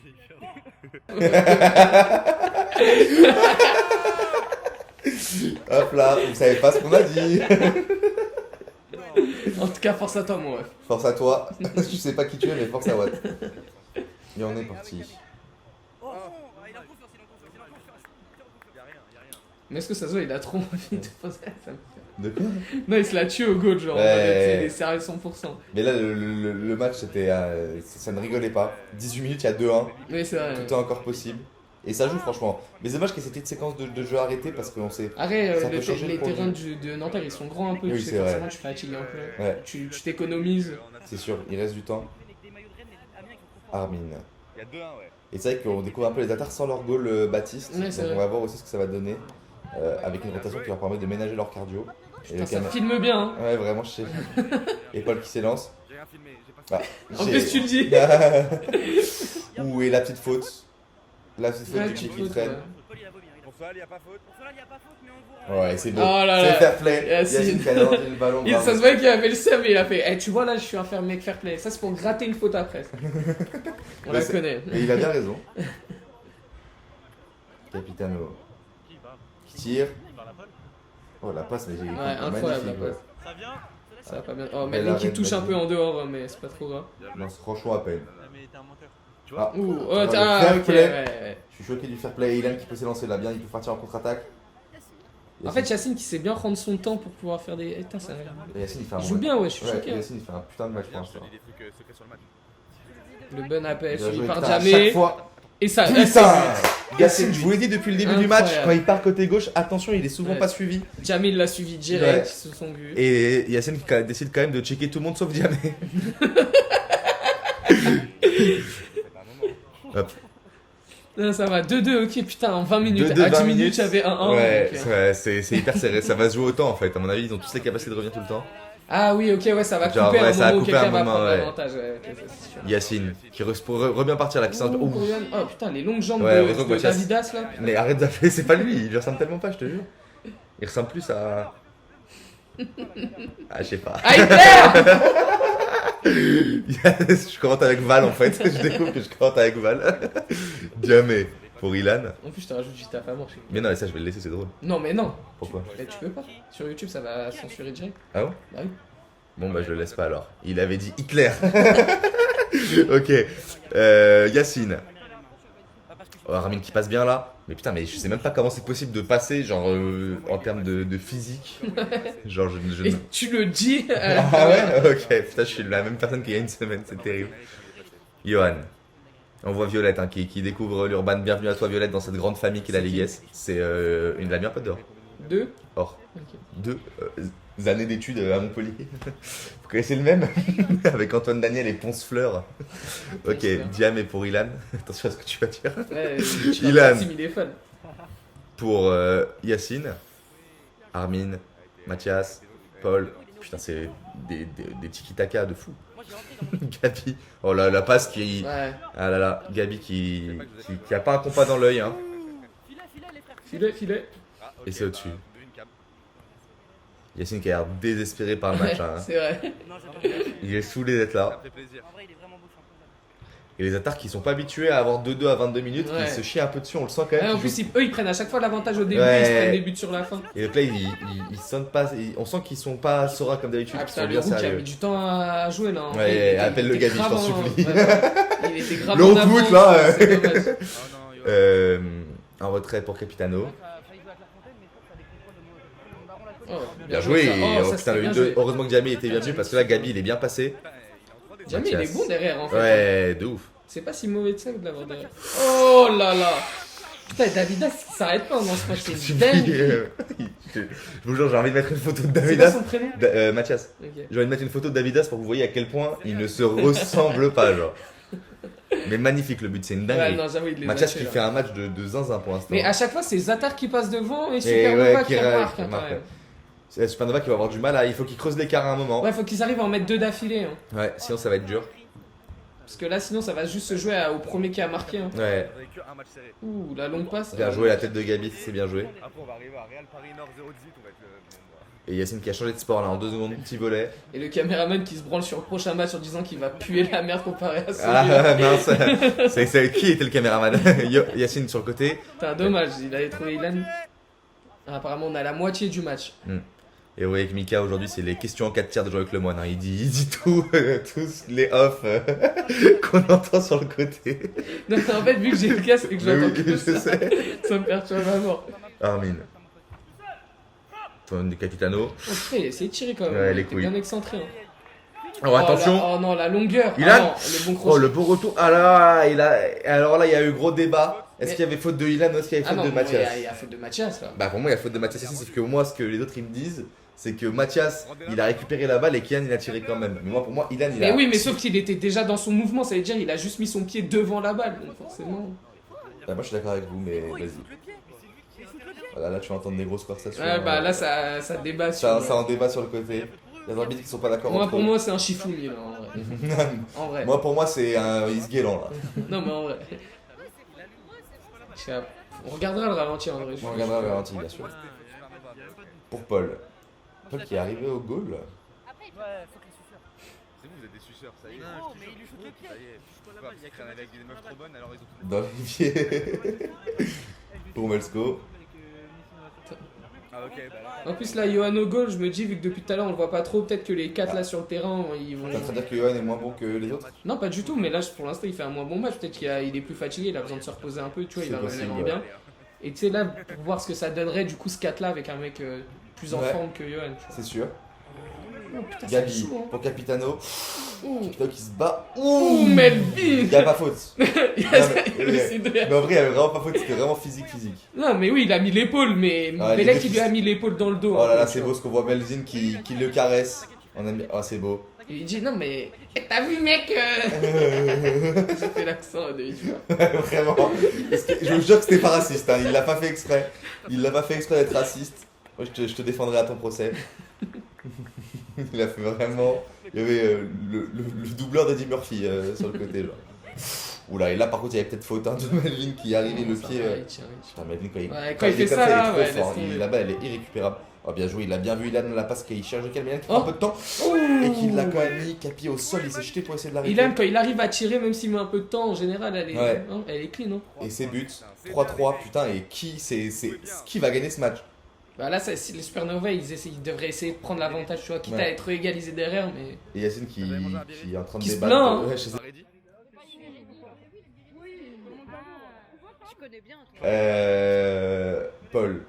S1: Hop là, vous savez pas ce qu'on a dit.
S2: En tout cas, force à toi, mon ref.
S1: Force à toi. Je sais pas qui tu es, mais force à Watt. Et on est parti.
S2: Mais est-ce que ça se voit, il a trop envie de poser ça me fait-
S1: De quoi?
S2: Non, il se l'a tué au goal, genre.
S1: Ouais.
S2: Il est sérieux 100%.
S1: Mais là, le match, c'était, ça ne rigolait pas. 18 minutes, il y a 2-1.
S2: Mais c'est vrai.
S1: Tout est encore possible. Et ça joue, franchement. Mais c'est dommage que c'était une séquence de jeu arrêtée parce qu'on sait.
S2: Arrête,
S1: Ça peut changer le
S2: les
S1: produit.
S2: terrains de Nanterre ils sont grands un peu,
S1: Oui,
S2: tu
S1: c'est
S2: sais,
S1: vrai.
S2: forcément tu fatigues un peu.
S1: Ouais,
S2: Tu t'économises.
S1: c'est sûr, il reste du temps. Armin.
S3: Il y a 2-1, ouais.
S1: Et c'est vrai qu'on découvre un peu les attaques sans leur goal Baptiste.
S2: Ouais,
S1: Donc
S2: c'est
S1: on
S2: vrai.
S1: va voir aussi ce que ça va donner. Avec une rotation qui leur permet de ménager leur cardio. Et
S2: Putain,
S1: le
S2: ça
S1: cam-
S2: filme bien. Hein.
S1: Ouais, vraiment, je sais. Et Paul qui s'élance.
S3: J'ai rien filmé, j'ai pas
S1: Ah,
S2: En
S1: j'ai-
S2: plus, tu le dis.
S1: Ouh, et la petite faute. La petite faute
S2: Ouais,
S1: du
S2: tu
S1: pied qui
S2: fautes,
S1: traîne.
S2: ouais.
S3: Pour ça, il y a pas faute.
S1: Ouais, c'est beau.
S2: Oh là
S1: C'est
S2: là.
S1: fair play.
S2: Yacine.
S1: Yacine qui a lancé le ballon.
S2: Ça
S1: bravo.
S2: se voit qu'il avait le seum et il a fait Eh, tu vois là, je suis un mec fair play. Ça, c'est pour gratter une faute après. On
S1: Mais
S2: la
S1: c'est-
S2: connaît.
S1: Mais il a bien raison. Capitano. Qui tire. Oh la passe, mais j'ai
S2: Ouais, incroyable la
S1: magnifique, ouais.
S2: passe. Ça va pas bien. Oh, mais
S1: Belle
S2: lui qui
S1: arrêt de
S2: touche un peu
S1: Basile.
S2: en dehors, mais c'est pas trop grave.
S1: Non, c'est franchement à peine.
S4: Mais t'es un menteur.
S3: Tu vois.
S1: Ah,
S2: Ouh, oh,
S1: le
S2: ah,
S1: fair
S2: ok,
S1: play.
S2: ouais.
S1: Je suis choqué du fair play. Ilan qui peut s'élancer là bien, il peut partir en contre-attaque.
S2: En fait, Yacine qui sait bien prendre son temps pour pouvoir faire des. Putain, ça.
S1: Yacine il fait un
S2: Il
S1: bon
S2: joue
S1: match.
S2: bien, ouais, je suis
S1: Ouais,
S2: choqué. Hein.
S1: Yacine il fait un putain de match pour l'instant.
S3: Il y a des trucs secrets sur le match.
S2: Le bon appel
S1: Bien
S2: suivi
S1: joué,
S2: par
S1: putain, à
S2: Jamé.
S1: chaque fois.
S2: Et ça.
S1: Putain Yacine, je vous l'ai dit depuis le début du match,
S2: Incroyable.
S1: quand il part côté gauche, attention, il est souvent
S2: Ouais.
S1: pas suivi.
S2: Jamé l'a suivi direct,
S1: Ouais.
S2: ils se sont vus.
S1: Et Yacine qui décide quand même de checker tout le monde sauf Diamé.
S3: C'est pas un moment.
S1: Hop.
S2: Non, ça va, 2-2, ok, putain, en 20 minutes.
S1: 2-2,
S2: à 10
S1: 20
S2: minutes,
S1: minutes.
S2: j'avais 1-1.
S1: Ouais,
S2: donc,
S1: ouais, c'est hyper serré, ça va se jouer au temps en fait. À mon avis, ils ont tous les capacités de revenir tout le temps.
S2: Ah oui, ok, ouais, ça va
S1: Genre,
S2: couper
S1: ouais,
S2: un
S1: ça va
S2: moment où
S1: couper
S2: quelqu'un
S1: un
S2: va
S1: moment,
S2: prendre
S1: ouais.
S2: l'avantage. Ouais, ok, ça, c'est sûr.
S1: Yacine qui re bien partir là, qui s'en.
S2: Ouh,
S1: Ouh.
S2: Kourian. Oh putain, les longues jambes
S1: Ouais,
S2: de
S1: heureusement que Mathias-
S2: Davidas là.
S1: Mais arrête d'appeler, c'est pas lui, il lui ressemble tellement pas, je te jure. Il ressemble plus à. Ah, je sais pas.
S2: Ah, il perd.
S1: Yes, je commente avec Val en fait, je découvre que je commente avec Val. Diamé pour Ilan.
S2: En plus, je te rajoute juste ta femme, je sais.
S1: Mais non, mais ça je vais le laisser, c'est drôle.
S2: Non, mais non.
S1: Pourquoi?
S2: Mais tu peux pas. Sur YouTube, ça va censurer direct.
S1: Ah bon?
S2: Bah oui.
S1: Bon bah je le laisse pas alors. Il avait dit Hitler. Ok. Yacine. Oh, Armin qui passe bien là. Mais putain, mais je sais même pas comment c'est possible de passer, genre en termes de physique. Genre je
S2: Et tu le dis.
S1: Ah ouais? Ok, putain, je suis la même personne qu'il y a une semaine, c'est terrible. Johan. On voit Violette hein, qui découvre l'Urban. Bienvenue à toi Violette dans cette grande famille qui est la Ligue S. C'est une de la meilleure pote d'or.
S2: 2.
S1: Or.
S2: Ok.
S1: 2 années d'études à Montpellier. Vous connaissez le même? Avec Antoine Daniel et Ponce Fleur. Ok, Diam et pour Ilan. Attention à ce que tu vas dire.
S2: Ouais,
S1: Ilan.
S2: il est fan.
S1: Pour Yacine, Armin, Mathias, Paul. Putain, c'est des tiki-taka de fou. Gabi. Oh là, la passe qui.
S2: Ouais.
S1: Ah là là, Gabi qui a pas un compas dans l'œil. Hein.
S2: Filet.
S1: Et c'est au-dessus. Yacine qui a l'air désespéré par le match. Hein.
S2: C'est vrai.
S1: Il est saoulé d'être là.
S3: Ça fait plaisir.
S1: Et les attaques qui sont pas habitués à avoir 2-2 à 22 minutes,
S2: Ouais.
S1: ils se chient un peu dessus, on le sent quand même.
S2: Ouais, en
S1: qu'ils
S2: plus, eux ils prennent à chaque fois l'avantage au début,
S1: Ouais.
S2: ils se prennent des buts sur la fin.
S1: jouent- Et donc là, ils sonnent pas, on sent qu'ils sont pas sereins comme d'habitude,
S2: Ah
S1: qu'ils
S2: putain,
S1: sont
S2: le
S1: bien
S2: roux qui a
S1: sérieux.
S2: mis du temps à jouer là. En
S1: Ouais,
S2: fait, il était-
S1: appelle
S2: il
S1: le
S2: était
S1: Gabi, je t'en
S2: grave en-
S1: supplie.
S2: ouais. Il était grave
S1: Le
S2: en
S1: honte
S2: avance,
S1: là,
S2: c'est dommage.
S3: Oh non, Johan.
S1: En retrait pour Capitano.
S2: Oh,
S1: Bien joué.
S2: ça.
S1: Et,
S2: Oh, ça,
S1: putain,
S2: c'était
S1: le
S2: bien
S1: 1-2.
S2: joué.
S1: Heureusement que Jamie était bien venu parce que là, Gabi, il est bien passé.
S2: Jamie, il est bon derrière en fait.
S1: Ouais, de ouf.
S2: C'est pas si mauvais de ça que de l'avoir derrière. Oh là là. Putain, Davidas il s'arrête pas dans ce match, c'est une dingue.
S1: Je vous jure, j'ai envie de mettre une photo de
S2: C'est quoi
S1: Davidas.
S2: son prénom?
S1: Mathias.
S2: Ok.
S1: J'ai envie de mettre une photo de Davidas pour que vous voyez à quel point il ne se ressemble pas, genre. Mais magnifique le but, c'est une
S2: Ouais,
S1: dinguerie.
S2: non, j'avoue, il les a
S1: Mathias
S2: tués,
S1: qui
S2: là.
S1: fait un match de zinzin pour l'instant.
S2: Mais à chaque fois, c'est Zatar qui passe devant et
S1: ouais,
S2: Supernova qui
S1: qui
S2: remarque. hein,
S1: remarque.
S2: quand même.
S1: C'est Supernova qui va avoir du mal, il faut qu'il creuse l'écart à un moment.
S2: Ouais, faut qu'ils arrivent à en mettre 2 d'affilée. Hein.
S1: Ouais, sinon ça va être dur.
S2: Parce que là, sinon, ça va juste se jouer au premier qui a marqué. Hein.
S1: Ouais,
S3: Avec un match serré.
S2: Ouh, la longue passe.
S1: bien joué la tête de Gabi, c'est bien joué.
S3: Après, on va arriver à Real Paris Nord 0-18. On va être
S1: Et Yacine qui a changé de sport là en 2 secondes, petit volet.
S2: Et le caméraman qui se branle sur le prochain match en disant qu'il va puer la merde comparé à celui
S1: Ah mince, qui était le caméraman? Yacine sur le côté.
S2: Putain, dommage, il avait trouvé Ilan. Ah, apparemment, on a la moitié du match.
S1: Et vous voyez que Mika aujourd'hui c'est les questions en 4 tiers de Jean-Luc Lemoyne. Hein. Il dit tout, tous les off qu'on entend sur le côté.
S2: Non, en fait, vu que j'ai le casque et que
S1: Mais
S2: j'entends
S1: oui,
S2: que
S1: je
S2: ça,
S1: sais.
S2: ça me perturbe à mort.
S1: Armin. Ton du Capitano.
S2: Oh, putain, il a essayé de tirer quand même.
S1: Ouais,
S2: il
S1: les
S2: était
S1: couilles.
S2: bien excentré. Hein.
S1: Oh attention.
S2: Oh non, la longueur.
S1: Ilan
S2: Ah non, le bon crochet.
S1: Oh le beau retour. Ah là, alors là il y a eu gros débat. Est-ce
S2: Mais-
S1: qu'il y avait faute de Ilan ou est-ce qu'il y avait
S2: Ah
S1: faute
S2: non,
S1: de
S2: il
S1: Mathias?
S2: y a faute de Mathias là.
S1: Bah pour moi il y a faute de Mathias ici, sauf que moi ce que les autres ils me disent, c'est que Mathias il a récupéré la balle et Kian il a tiré quand même. Mais moi pour moi Ilan il
S2: Mais
S1: a.
S2: oui, mais sauf qu'il était déjà dans son mouvement, ça veut dire il a juste mis son pied devant la balle. Donc forcément.
S1: Ah, moi je suis d'accord avec vous, mais vas-y. Voilà, là tu vas entendre des grosses conversations.
S2: Ouais, bah là ça débat sur.
S1: Ça en débat sur le côté. Il y a des arbitres qui sont pas d'accord.
S2: Moi,
S1: entre
S2: pour
S1: eux.
S2: moi, c'est un chifoumi là en vrai. En vrai.
S1: Moi pour moi c'est un Isguélan là.
S2: Non, mais en vrai. Je sais pas. On regardera le ralenti en vrai.
S1: On regardera le ralenti bien sûr. Pour Paul. Paul qui est arrivé au goal.
S3: C'est vous êtes des suceurs, ça y est. Non, mais il lui shoot le pied. Ça y est. Pourquoi parce qu'ils traînent avec des meufs trop bonnes alors ils ont tout.
S1: Dans les pieds. Pour Melsko.
S3: Ah Ah, ok, bah là.
S2: En plus, là, Johan au goal, je me dis, vu que depuis tout à l'heure on le voit pas trop, peut-être que les 4 là sur le terrain, ils vont.
S1: T'es en train de dire que Johan est moins bon que les autres?
S2: Non, pas du tout, mais là pour l'instant il fait un moins bon match. Peut-être il est plus fatigué, il a besoin de se reposer un peu, tu vois, il
S1: C'est
S2: va revenir
S1: possible,
S2: en
S1: ouais.
S2: bien. Et tu sais, là, pour voir ce que ça donnerait du coup ce 4 là avec un mec plus en
S1: Ouais.
S2: forme que Johan. tu vois.
S1: C'est sûr.
S2: Oh, putain, c'est
S1: Gabi
S2: chaud, hein.
S1: pour Capitano.
S2: Ouh,
S1: Capitano qui se bat.
S2: Ouh, Melvin.
S1: Il y a pas faute.
S2: Il y a
S1: Non,
S2: ça, il y a
S1: mais-
S2: aussi de-
S1: Mais en vrai, il y avait vraiment pas faute, c'était vraiment physique.
S2: Non, mais oui, il a mis l'épaule, mais
S1: Ah, les
S2: Belek
S1: deux
S2: il lui a mis l'épaule dans le dos.
S1: Oh là
S2: hein,
S1: là,
S2: tu
S1: c'est
S2: vois.
S1: beau ce qu'on voit Melvin qui le caresse. On a mis... Oh, c'est beau.
S2: Et il dit non, mais t'as vu, mec J'ai fait l'accent de tu vois.
S1: Vraiment. Parce que je vous jure que c'était pas raciste, hein. Il l'a pas fait exprès. Il l'a pas fait exprès d'être raciste. Moi, je te défendrai à ton procès. Il a fait vraiment. Il y avait le doubleur d'Eddie Murphy sur le côté, genre. Oula, et là par contre, il y avait peut-être faute hein, de Melvin qui arrive et le
S2: Ça
S1: pied.
S2: va, il tire.
S1: Putain, Melvin, quand il,
S2: Ouais, quand il fait
S1: est comme
S2: ça, là,
S1: il
S2: ouais,
S1: est trop fort.
S2: laisse tomber.
S1: Là-bas, elle est irrécupérable. Oh, bien joué, il a bien vu Ilan la passe qu'il cherche de calmer Ilan qui
S2: Oh.
S1: prend un peu de temps
S2: Ouh.
S1: et qu'il l'a quand même mis Capi au sol. Il s'est jeté pour essayer de l'arrêter.
S2: Il aime quand il arrive à tirer, même s'il met un peu de temps, en général, elle est,
S1: Ouais.
S2: hein, elle est clean. Hein.
S1: Et ses buts, 3-3, putain, et qui va gagner ce match?
S2: Bah là, si les Supernova, ils devraient essayer de prendre l'avantage, tu vois, quitte
S1: Ouais.
S2: à être égalisé derrière, mais.
S1: Et Yacine qui est en train de
S2: Qui se
S1: débattre.
S2: plaint, hein.
S1: Ouais, je sais.
S3: Ready?
S4: Je connais bien, toi.
S1: Paul.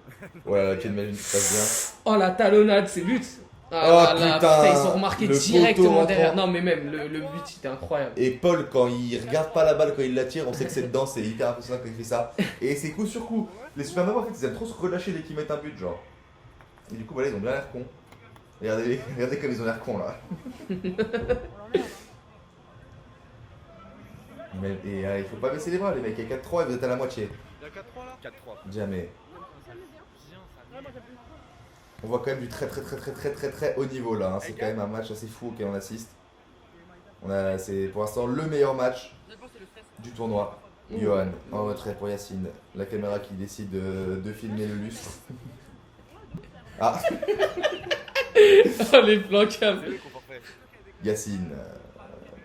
S1: Voilà, Ken Melvin qui passe
S2: Oh la talonnade, c'est but!
S1: Oh,
S2: Ah là là,
S1: putain,
S2: ils ont remarqué
S1: le
S2: directement
S1: poteau
S2: derrière.
S1: rentrant.
S2: Non, mais même, le but, c'était incroyable.
S1: bien. Et Paul, quand il regarde pas la balle, quand il la tire, on sait que c'est dedans, c'est hyper impressionnant quand il fait ça. Et c'est coup sur coup. Les Supernova, en fait, ils aiment trop se relâcher dès qu'ils mettent un but, genre. Et du coup, voilà, ils ont bien l'air cons. Regardez, regardez comme ils ont l'air cons là. Il faut pas baisser les bras, les mecs. Il y a 4-3 et vous êtes à la moitié.
S3: Il y a 4-3 là 4-3.
S1: Jamais. On voit quand même du très haut niveau là. hein. C'est quand même un match assez fou auquel on assiste. C'est pour l'instant le meilleur match du tournoi. Johan en retrait pour Yacine. La caméra qui décide de filmer le lustre. Ah,
S2: Oh les plans câbles.
S3: C'est lui qu'on forfait.
S1: Yacine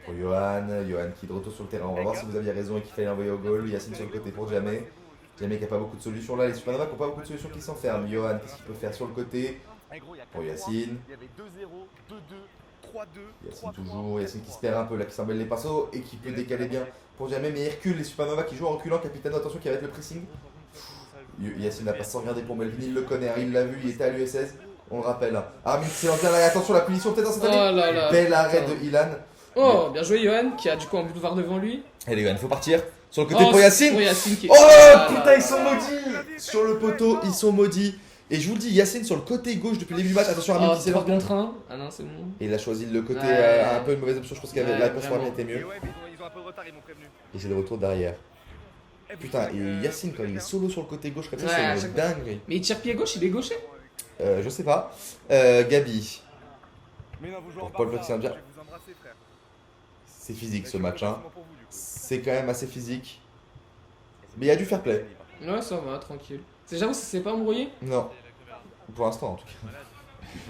S1: pour Johan. Johan qui est de retour sur le terrain. On va voir si vous aviez raison et qu'il fallait l'envoyer au goal. Yacine sur le côté pour Jamé. Jamé qui a pas beaucoup de solutions là. Les Supernova qui n'ont pas beaucoup de solutions qui s'enferment. Johan, qu'est-ce qu'il peut faire sur le côté?
S3: Eh gros, il y a
S1: Pour
S3: 4-3,
S1: Yacine.
S3: Il y avait 2-0, 2-2, 3-2.
S1: Yacine
S3: 3-3.
S1: toujours, Yacine qui se perd un peu là, qui s'embelle les pinceaux et qui peut décaler bien pour Jamé, mais il recule les Supernova qui jouent en reculant. Capitano, attention qui va être le pressing. Yacine n'a pas sans regarder pour Melvin, il le connaît, hein, il l'a vu, il était à l'USS, on le rappelle. hein. Armin Sélentin là, attention la punition peut-être dans cette
S2: Oh
S1: année.
S2: là là.
S1: Bel arrêt
S2: putain.
S1: de Ilan.
S2: Oh, bien joué, Johan, qui a du coup un boulevard devant lui.
S1: Allez Johan, faut partir. Sur le côté
S2: Oh,
S1: pour Yacine.
S2: pour Yacine qui...
S1: Oh
S2: Ah là
S1: putain,
S2: là
S1: ils sont
S2: là.
S1: maudits. Sur le poteau, ils sont maudits. Et je vous le dis, Yacine sur le côté gauche depuis le début du match, attention Armin
S2: Oh,
S1: qui s'élance
S2: 3
S1: bien.
S2: contre 1. Ah non, c'est bon.
S1: Et il a choisi le côté
S2: Ouais.
S1: un peu une mauvaise option, je pense qu'il y avait
S2: Ouais,
S1: la passe pour Armin
S2: vraiment.
S1: était
S3: Et
S1: mieux.
S3: ouais, mais ils ont un peu de retard, ils m'ont prévenu.
S1: Et c'est le retour derrière. Putain, et Yacine quand il est solo sur le côté gauche comme ça,
S2: Ouais,
S1: c'est
S2: à
S1: une
S2: chaque fois.
S1: dinguerie.
S2: Mais il tire pied gauche, il est gaucher.
S1: Je sais pas. Gabi,
S3: Mais non, vous jouez
S1: Pour
S3: en
S1: Paul
S3: barbare,
S1: Foxy, bien.
S3: je vais vous embrasser, frère.
S1: c'est physique
S3: Mais
S1: ce
S3: je
S1: match.
S3: suis
S1: Hein.
S3: pour vous, du coup.
S1: C'est quand même assez physique. Mais il y a du fair play.
S2: Ouais, ça va, tranquille. C'est j'avoue, ça s'est pas embrouillé.
S1: Non. Pour l'instant en tout cas.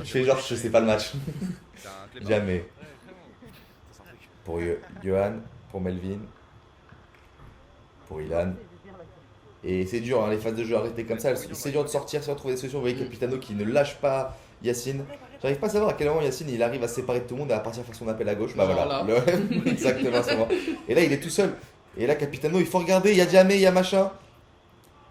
S1: Je fais genre je sais pas le match.
S3: C'est un clébard.
S1: Jamais.
S3: C'est un truc.
S1: Pour Johan, pour Melvin, pour Ilan. Et c'est dur, hein, les phases de jeu arrêtées comme ça, c'est dur de sortir, c'est dur de trouver des solutions. Vous voyez Capitano qui ne lâche pas Yacine. J'arrive pas à savoir à quel moment Yacine il arrive à se séparer de tout le monde et à partir faire son appel à gauche. Bah voilà,
S2: Voilà.
S1: exactement c'est bon. Et là il est tout seul. Et là Capitano il faut regarder, il y a Jamé, il y a machin.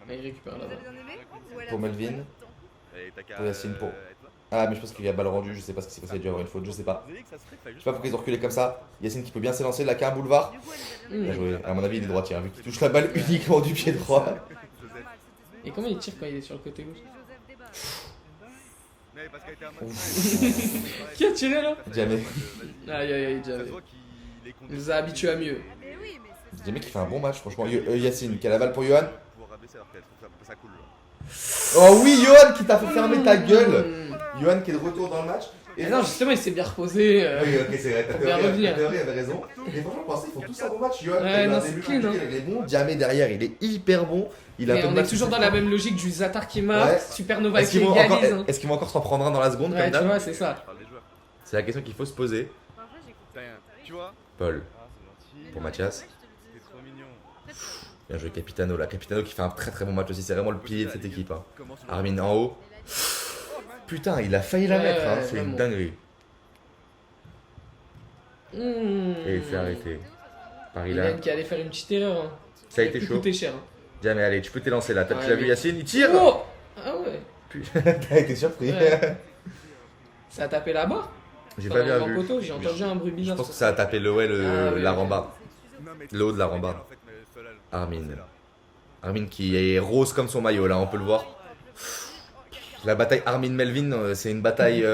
S2: Ah, il récupère
S4: Vous
S2: là-bas.
S4: avez bien aimé Ou elle a
S1: Pour
S4: pris
S1: Melvin.
S4: beaucoup de temps
S3: Et t'as qu'à,
S1: Pour Yacine, pour-
S3: être là.
S1: Ah mais je pense qu'il y a balle rendue, je sais pas ce qui s'est passé, il a dû y avoir une faute, je sais pas.
S3: Vous avez dit que ça se fait, fallait
S1: Je sais
S3: juste-
S1: pas pourquoi ils ont reculé comme ça. Yacine qui peut bien s'élancer, là qui a un boulevard.
S4: Du coup, elle les a bien
S2: Mmh.
S4: aimés.
S1: Bien joué, à mon avis il est droitier, hein, vu qu'il touche la balle uniquement du pied droit.
S4: Pas mal, c'était
S2: Et comment il tire quand il est sur le côté gauche?
S4: Joseph Débat.
S3: Mais parce qu'elle était un match.
S2: Qui a tiré là?
S1: Jamais.
S2: Aïe aïe aïe,
S3: Ça
S2: Jamé.
S3: se voit qu'il est
S2: Il nous a habitués à mieux.
S4: Ah, mais oui, mais c'est
S1: Jamé qui fait un bon match franchement. Yacine qui a la balle pour Johan.
S3: Pour rabaisser alors qu'elle trouve ça cool. Là.
S1: Oh oui, Johan qui t'a fait fermer ta gueule.
S2: Mmh.
S1: Johan qui est de retour dans le match.
S2: Et non, justement, il s'est bien reposé.
S1: Oui, ok, c'est vrai, ta
S2: Bien revenir.
S1: théorie avait raison. Et franchement, pour l'instant, ils font tous un bon match. Johan,
S2: Ouais,
S1: qui a eu
S2: non,
S1: un
S2: c'est
S1: début
S2: clean,
S1: compliqué,
S2: hein.
S1: il est bon. Jamé derrière, il est hyper bon. Il a un
S2: Mais
S1: peu de
S2: on
S1: mal
S2: est toujours
S1: sur
S2: dans
S1: ses
S2: la
S1: points.
S2: même logique du Zatar qui marque,
S1: Ouais.
S2: Supernova
S1: Est-ce
S2: qui
S1: qu'ils vont
S2: égalise.
S1: encore, est-ce qu'ils vont encore s'en prendre un dans la seconde
S2: Ouais,
S1: comme
S2: tu
S1: d'hab?
S2: vois, c'est ça.
S3: Je parle des joueurs.
S1: C'est la question qu'il faut se poser.
S4: Parfois, j'écoute.
S3: Putain, tu vois
S1: Paul,
S3: Ah, c'est gentil.
S1: pour Mathias.
S3: C'est trop mignon.
S1: Bien joué Capitano là. Capitano qui fait un très très bon match aussi. C'est vraiment le pilier de cette équipe. Hein.
S3: Comment tu
S1: Armin en haut. Putain, il a failli la
S2: Ouais,
S1: mettre, hein.
S2: ouais,
S1: C'est une
S2: vraiment.
S1: dinguerie. Et
S2: Mmh.
S1: c'est arrêté. Par
S2: Ilan
S1: Ilan.
S2: qui allait faire une petite erreur. Hein.
S1: Ça a
S2: Ça
S1: été
S2: pu
S1: chaud.
S2: coûter cher. Hein.
S1: Jamais, allez, tu peux t'élancer là. Tu
S2: Ouais,
S1: l'as vu
S2: mais-
S1: Yacine, il tire.
S2: Oh ah ouais.
S1: T'as été surpris.
S2: Ouais. Ça a tapé là-bas.
S1: J'ai
S2: Dans
S1: pas
S2: le
S1: bien
S2: grand
S1: vu.
S2: poteau, j'ai entendu un bruit
S1: Je
S2: bizarre.
S1: pense que ça a tapé le, ouais,
S2: Ah, oui,
S1: la
S2: ok.
S1: rambarde. Le haut de la rambarde. Armin. Armin qui est rose comme son maillot là, on peut le voir. La bataille Armin-Melvin, c'est une bataille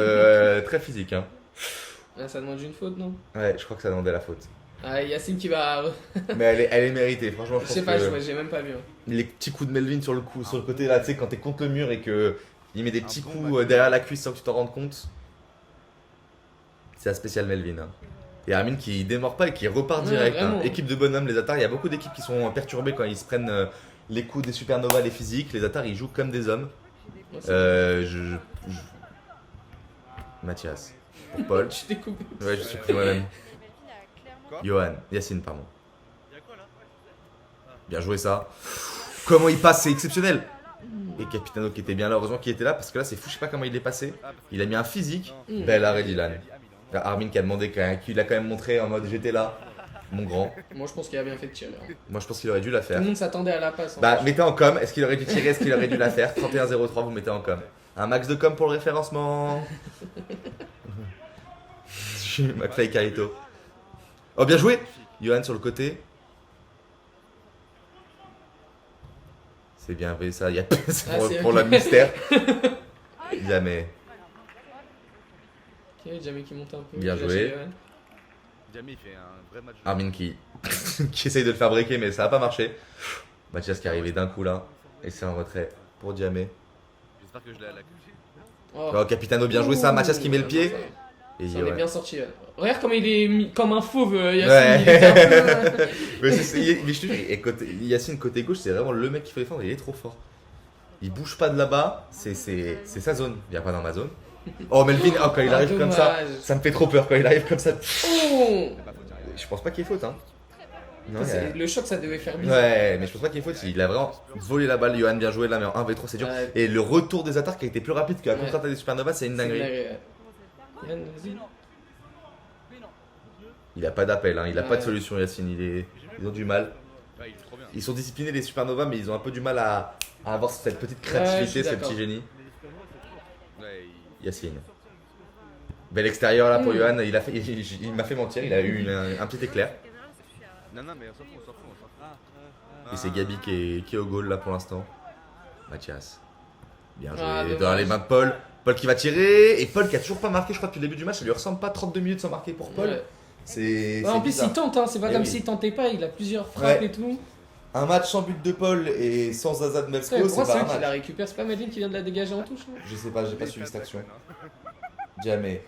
S1: très physique. Hein.
S2: Ah, ça demande une faute, non?
S1: Ouais, je crois que ça demandait la faute.
S2: Ah, Yacine qui va.
S1: Mais elle est méritée, franchement.
S2: Je
S1: Je
S2: sais
S1: pense
S2: pas,
S1: que
S2: j'ai même pas vu. Hein.
S1: les petits coups de Melvin sur le côté là, tu sais, quand t'es contre le mur et que il met des petits coups derrière la cuisse sans que tu t'en rendes compte. C'est la spéciale Melvin. Hein. Et Armin qui démord pas et qui repart
S2: Ouais,
S1: direct. Hein.
S2: vraiment.
S1: Équipe de bonhommes, les Atars, il y a beaucoup d'équipes qui sont perturbées quand ils se prennent les coups des supernovas, les physiques. Les Atars, ils jouent comme des hommes.
S2: Ouais, c'est
S1: Mathias. Pour Paul.
S2: bon. Je t'ai coupé.
S1: Ouais, je suis pris moi-même. Johan. Yacine, pardon. Bien joué ça. Comment il passe, c'est exceptionnel. Et Capitano qui était bien là, heureusement qu'il était là parce que là c'est fou, je sais pas comment il est passé. Il a mis un physique.
S2: Mmh.
S1: Bel arrêt d'Ilan. Armin qui a demandé, qui l'a quand même montré en mode j'étais là, mon grand.
S2: Moi, je pense qu'il a bien fait de tirer. Hein.
S1: Moi je pense qu'il aurait dû la
S2: Tout
S1: faire.
S2: le monde s'attendait à la passe. hein.
S1: Bah mettez en com, est-ce qu'il aurait dû tirer, est-ce qu'il aurait dû la faire 31-03, vous mettez en com. Un max de com pour le référencement. McFly Carito. Oh bien joué Johan sur le côté. C'est bien fait ça, c'est
S2: Ah,
S1: pour,
S2: c'est
S1: pour
S2: ok.
S1: le mystère. Jamais.
S2: Ok, Jamie qui monte un peu.
S1: Bien
S2: qui lâche
S1: joué.
S2: Johan.
S3: Jamie fait un vrai match.
S1: Armin qui essaye de le faire breaker mais ça n'a pas marché. Mathias qui est arrivé d'un coup là. Et c'est un retrait pour Diamé.
S3: J'espère que je l'ai à la couche.
S2: Oh.
S1: Oh Capitano bien joué ça, Mathias qui met le pied. Et
S2: Ça en est
S1: ouais.
S2: bien sorti. Regarde comme il est mis comme un fauve, Yacine.
S1: Ouais.
S2: Il était un peu-
S1: mais, mais je te jure, et Yacine côté gauche c'est vraiment le mec qu'il faut défendre, il est trop fort. Il bouge pas de là-bas, c'est sa zone. Viens pas dans ma zone. Oh Melvin, oh, quand il
S2: Ah,
S1: arrive comme ça,
S2: dommage.
S1: ça me fait trop peur quand il arrive comme ça.
S2: Oh
S1: Je pense pas qu'il y ait faute hein. Non, il y a-
S2: Le choc, ça devait faire bizarre.
S1: Ouais, mais je pense pas qu'il y ait faute, il a vraiment volé la balle, Johan bien joué là, mais en 1v3 c'est dur.
S2: Ouais.
S1: Et le retour des attaques qui a été plus rapide que la
S2: Ouais.
S1: contre-attaque des Supernova, c'est une
S2: C'est
S1: dinguerie.
S2: ouais. Yann, vas-y.
S1: Il a pas d'appel, hein. Il a pas de
S2: Ouais.
S1: solution Yacine, ils ont du mal.
S3: Ouais, il est trop bien.
S1: Ils sont disciplinés les Supernova, mais ils ont un peu du mal à avoir cette petite
S2: Ouais, je
S1: créativité,
S2: suis
S1: ce
S2: d'accord.
S1: petit génie.
S3: Ouais,
S1: Yacine. Bel extérieur là pour
S2: Mm.
S1: Johan, il m'a fait mentir, il a eu un petit éclair.
S3: Non, non, mais on s'en fout, on s'en fout, on s'en fout.
S1: Et c'est Gabi qui est au goal là pour l'instant. Mathias. Bien joué.
S2: Ah,
S1: Dans
S2: dommage.
S1: les mains de Paul. Paul qui va tirer. Et Paul qui a toujours pas marqué, je crois, depuis le début du match. Ça lui ressemble pas 32 minutes sans marquer pour Paul.
S2: Ouais.
S1: C'est.
S2: Ouais, en plus,
S1: bizarre.
S2: il tente, hein. C'est pas
S1: Eh
S2: comme
S1: oui.
S2: s'il tentait pas. Il a plusieurs frappes
S1: Ouais.
S2: et tout.
S1: Un match sans but de Paul et sans Zaza de
S2: Ouais,
S1: Melsko,
S2: pourquoi
S1: c'est
S2: c'est
S1: pas
S2: eux
S1: un
S2: qui la
S1: match.
S2: récupère? C'est pas Madeleine qui vient de la dégager en touche? Non
S1: Je sais pas, j'ai pas suivi cette action. Jamais.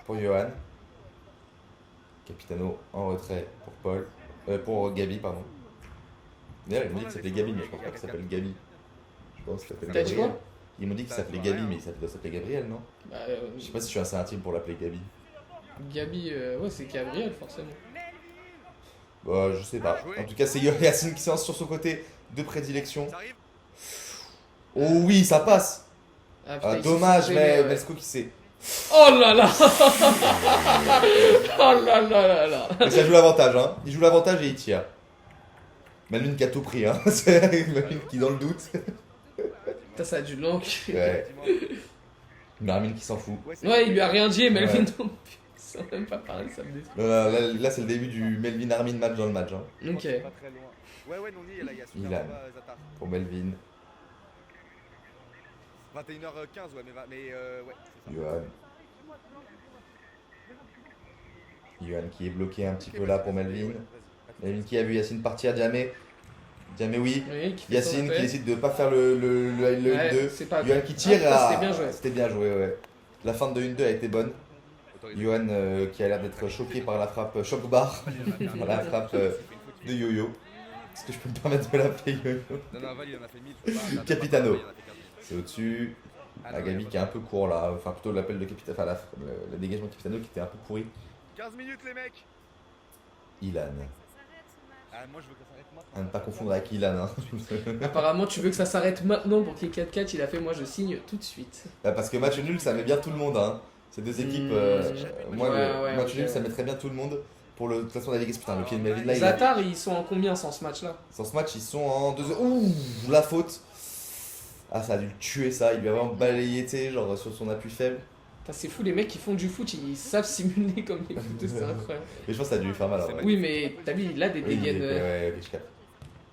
S1: Pour Johan. Capitano en retrait pour Paul. Pour Gabi, pardon. D'ailleurs, ils m'ont dit que ça s'appelait Gabi, mais je pense pas qu'il s'appelle Gabi. Je pense qu'il s'appelle
S2: T'as dit
S1: Gabriel.
S2: quoi?
S1: Ils m'ont dit qu'il s'appelait Gabi, mais il doit s'appeler Gabriel, non?
S2: Bah,
S1: Je sais pas si je suis assez intime pour l'appeler Gabi.
S2: Gabi, ouais, c'est Gabriel, forcément.
S1: Bah, je sais pas. En tout cas, c'est Yacine qui s'élance sur son côté de prédilection.
S3: Ça arrive.
S1: Oh oui, ça passe!
S2: Ah,
S1: Ah,
S2: il s'est
S1: dommage,
S2: sauvé,
S1: mais
S2: ouais.
S1: Melsko qui s'est.
S2: Oh là là Oh là là là là
S1: Mais ça joue l'avantage, hein. Il joue l'avantage et il tire. Melvin qui a tout pris, hein. C'est Melvin qui dans le doute.
S2: Putain, ça a du long.
S1: Ouais. Marmin qui s'en fout.
S2: Ouais, il lui a rien dit, mais
S1: Ouais.
S2: Melvin non plus. Ça a même pas parlé, ça me déçoit.
S1: Là, c'est le début du Melvin Armin match dans le match, hein.
S2: Ok.
S3: Pas très loin. Ouais, ouais, non, il y a la
S1: Ilan.
S3: Zata.
S1: Pour Melvin.
S3: 21h15, ouais, mais ouais. c'est ça.
S1: Johan. Johan qui est bloqué un petit peu là pour Melvin. Melvin qui a vu Yacine partir, Diamé. Diamé, oui.
S2: Oui, qui fait
S1: Yacine
S2: son
S1: qui
S2: appel.
S1: décide de pas faire le
S2: Ouais,
S1: 1-2.
S2: c'est pas
S1: Johan qui tire.
S2: Ah,
S1: à-
S2: c'était bien joué.
S1: C'était bien joué, ouais. La fin de 1-2 a été bonne.
S3: Autorisé.
S1: Johan qui a l'air d'être choqué par la frappe choc bar. Par la frappe de Yo-Yo. Est-ce que je peux me permettre de l'appeler Yo-Yo?
S3: Non, non, Val, il en a fait 1000. faut pas-
S1: Capitano.
S3: Il en a fait 15.
S1: C'est au-dessus.
S3: Ah,
S1: La
S3: non,
S1: Gabi
S3: il y a
S1: qui est un peu court là. Enfin, plutôt l'appel de Capitano. Enfin, le dégagement de Capitano qui était un peu pourri.
S3: pas- 15 minutes, les mecs.
S1: Ilan.
S3: Ah, moi je veux que ça s'arrête maintenant.
S1: À ne pas confondre avec Ilan. Hein.
S2: Apparemment, tu veux que ça s'arrête maintenant pour qu'il y ait 4-4. Il a fait, moi je signe tout de suite.
S1: Bah, parce que match nul, ça met bien tout le monde. Hein. Ces deux équipes, moi,
S2: Ouais,
S1: match
S2: ok.
S1: nul, ça mettrait bien tout le monde pour le classement de la Ligue. Putain, le pied de Melvin là,
S2: Les Atars, ils sont en combien sans ce match-là?
S1: sans ce match, ils sont en 2. Ouh, la faute. Ah, ça a dû le tuer ça. Il lui a vraiment balayé, tu sais, genre sur son appui faible.
S2: Putain, c'est fou, les mecs qui font du foot, ils savent simuler comme les footeux, c'est incroyable.
S1: Mais je pense que ça a dû lui faire mal. Ouais.
S2: Oui, mais t'as vu, il a des
S1: Oui,
S2: dégaines.
S1: ouais, ok, je capte.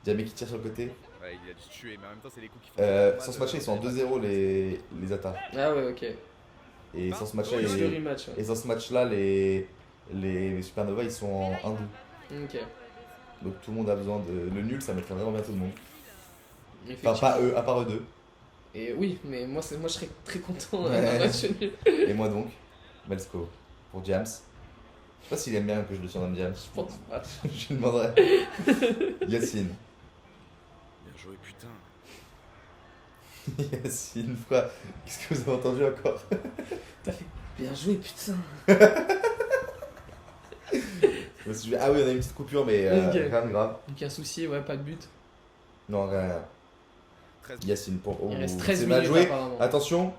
S1: Diamé qui tire sur le côté.
S3: Ouais, il a dû se tuer, mais en même temps, c'est les coups qui font.
S1: Sans ce match-là, ils sont en 2-0 les Atars.
S2: Ah ouais, ok.
S1: Et sans ce match-là,
S2: Juste le
S1: les...
S2: rematch. Ouais.
S1: Et sans ce match-là, les Supernova, ils sont en 1-2.
S2: Ok.
S1: Donc tout le monde a besoin de. Le nul, ça mettrait vraiment bien tout le monde. Enfin,
S2: Effectivement.
S1: pas eux, à part eux deux.
S2: Et oui, mais moi je serais très content
S1: Ouais.
S2: d'un match nul.
S1: Et moi donc, Melsko. Pour Jams. Je sais pas s'il aime bien que je le surnomme Jams.
S2: Je pense pas.
S1: Je lui demanderai. Yacine.
S3: Bien joué, putain.
S1: Yacine, frère. Qu'est-ce que vous avez entendu encore?
S2: T'as fait bien joué, putain.
S1: Je me suis dit, ah oui, on a une petite coupure, mais
S2: Ok.
S1: rien de grave.
S2: Aucun souci, ouais, pas de but.
S1: Non, rien.
S3: 13
S1: Yacine, pour. Oh,
S2: Il reste 13
S1: c'est
S2: minutes
S1: mal joué.
S2: apparemment.
S1: Attention.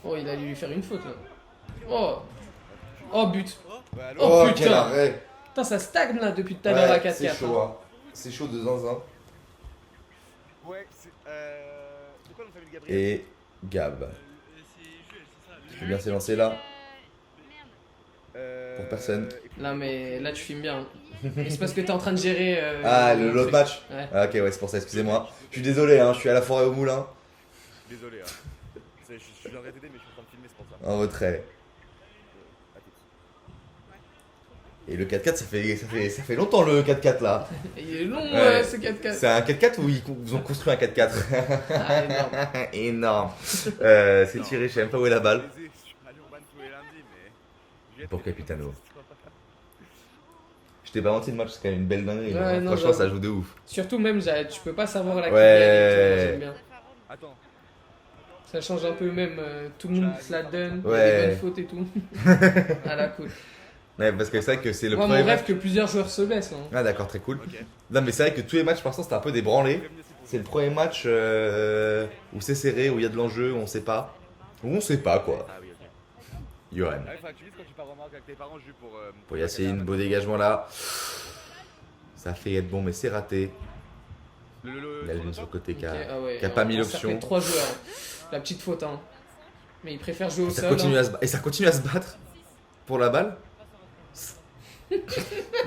S2: Oh, il allait lui faire une faute là. Oh. Oh, but.
S3: Ouais, allô
S2: Oh,
S1: quel
S2: putain.
S1: arrêt.
S2: Putain, ça stagne là depuis tout à l'heure à
S1: Ouais,
S2: 4-4.
S1: c'est chaud, hein. C'est chaud de zinzin.
S3: Ouais, c'est. C'est quoi le famille de Gabriel
S1: Et Gab. Tu peux bien s'élancer là. Pour personne.
S2: Là, mais là, tu filmes bien. Hein. Mais c'est parce que t'es en train de gérer.
S1: Ah,
S2: le
S1: l'autre
S2: truc.
S1: match.
S2: Ouais.
S1: Ah, ok, ouais, c'est pour ça, excusez-moi. Je suis désolé, hein, je suis à la forêt au moulin.
S3: Désolé, hein. Je viendrai t'aider, mais je suis en train de filmer, c'est pour ça.
S1: En retrait.
S3: À toutes.
S1: Et le 4x4, ça fait longtemps le 4x4 là.
S2: Et il est long,
S1: Ouais.
S2: ce 4-4.
S1: C'est un 4x4 ou ils ont construit un 4x4?
S2: Ah, énorme.
S1: Énorme. C'est tiré, je sais même pas où est la balle.
S3: Je suis allé au ban tous les lundis, mais.
S1: Pour Capitano. Je t'ai pas menti, le match, c'est quand même une belle dinguerie.
S2: Ouais,
S1: hein.
S2: non,
S1: Franchement,
S2: j'avoue.
S1: ça joue de ouf.
S2: Surtout, même, tu peux pas savoir la
S1: Ouais.
S2: j'aime bien.
S3: Attends.
S2: Ça change un peu, même. Tout le monde se la donne. Il y a
S1: Ouais.
S2: des bonnes fautes et tout. Ah, la cool.
S1: Ouais, parce que c'est vrai que c'est le
S2: Moi,
S1: premier
S2: mon rêve
S1: match.
S2: que plusieurs joueurs se blessent. Hein.
S1: Ah, d'accord, très cool.
S3: Ok.
S1: Non, mais c'est vrai que tous les matchs, pour l'instant, c'était un peu des branlés.
S3: Prévenez, c'est pour
S1: C'est le premier match où c'est serré, où il y a de l'enjeu, où on sait pas. Où on sait pas quoi.
S3: Ah oui, ok.
S1: Johan.
S3: Ah, il faudra que tu dises quand tu pars au Maroc avec tes parents, juste pour.
S1: Pour Yacine, beau dégagement là. Ça fait être bon, mais c'est raté. Melvin sur le côté qui
S2: Ok,
S1: a,
S2: ah ouais,
S1: qui a pas mis
S2: ça
S1: l'option.
S2: fait 3 joueurs. La petite faute. Hein. Mais il préfère jouer au
S1: Et ça,
S2: sol.
S1: continue
S2: hein.
S1: à se, et ça continue à se battre pour la balle.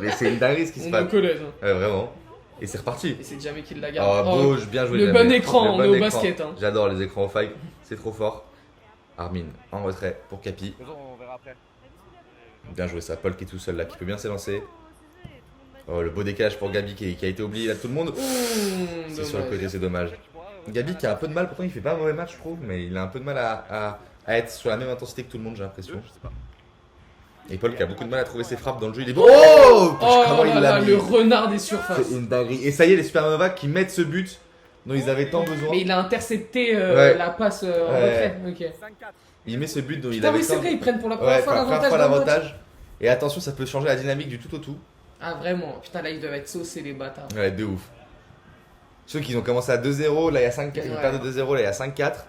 S1: Mais c'est une dinguerie ce qui se
S2: On est
S1: passe.
S2: au collège. Hein.
S1: Ouais, vraiment. Et c'est reparti.
S2: Et c'est jamais qu'il la
S1: Oh,
S2: garde.
S1: bouge, bien joué.
S2: le
S1: Jamel.
S2: bon écran,
S1: Le
S2: on
S1: bon
S2: est au
S1: écran.
S2: basket, hein.
S1: J'adore les écrans au five, c'est trop fort. Armin en retrait pour Capi.
S3: De toute façon, on verra après.
S1: Bien joué ça, Paul qui est tout seul là, qui peut bien s'élancer. Oh, le beau décalage pour Gabi qui a été oublié là de tout le monde.
S2: Ouh,
S1: C'est sur le
S2: dommage.
S1: côté, c'est dommage. Gabi qui a un peu de mal, pourtant il fait pas un mauvais match je trouve, mais il a un peu de mal à être sur la même intensité que tout le monde, j'ai l'impression.
S3: Je sais pas.
S1: Et Paul qui a beaucoup de mal à trouver ses frappes dans le jeu, il est beau. Oh,
S2: Oh
S1: comment
S2: là
S1: il
S2: là,
S1: l'a mis.
S2: le renard des surfaces.
S1: C'est une dinguerie. Et ça y est, les Supernova qui mettent ce but dont ils avaient tant besoin.
S2: Mais il a intercepté
S1: Ouais.
S2: la passe en
S1: Ouais.
S2: retrait. Ok.
S3: 5-4.
S1: Il met ce but dont il
S2: Putain,
S1: avait
S2: oui, c'est
S1: tant
S2: vrai, ils prennent pour la première
S1: Ouais,
S2: fois
S1: première
S2: l'avantage.
S1: fois
S2: dans le match.
S1: l'avantage. Et attention, ça peut changer la dynamique du tout au tout.
S2: Ah, vraiment. Putain, là, ils doivent être saucés, les bâtards.
S1: Ouais, de ouf. Ceux qui ont commencé à 2-0, là il y a 5-4, ils
S2: Ouais.
S1: perdent 2-0, là il y a 5-4.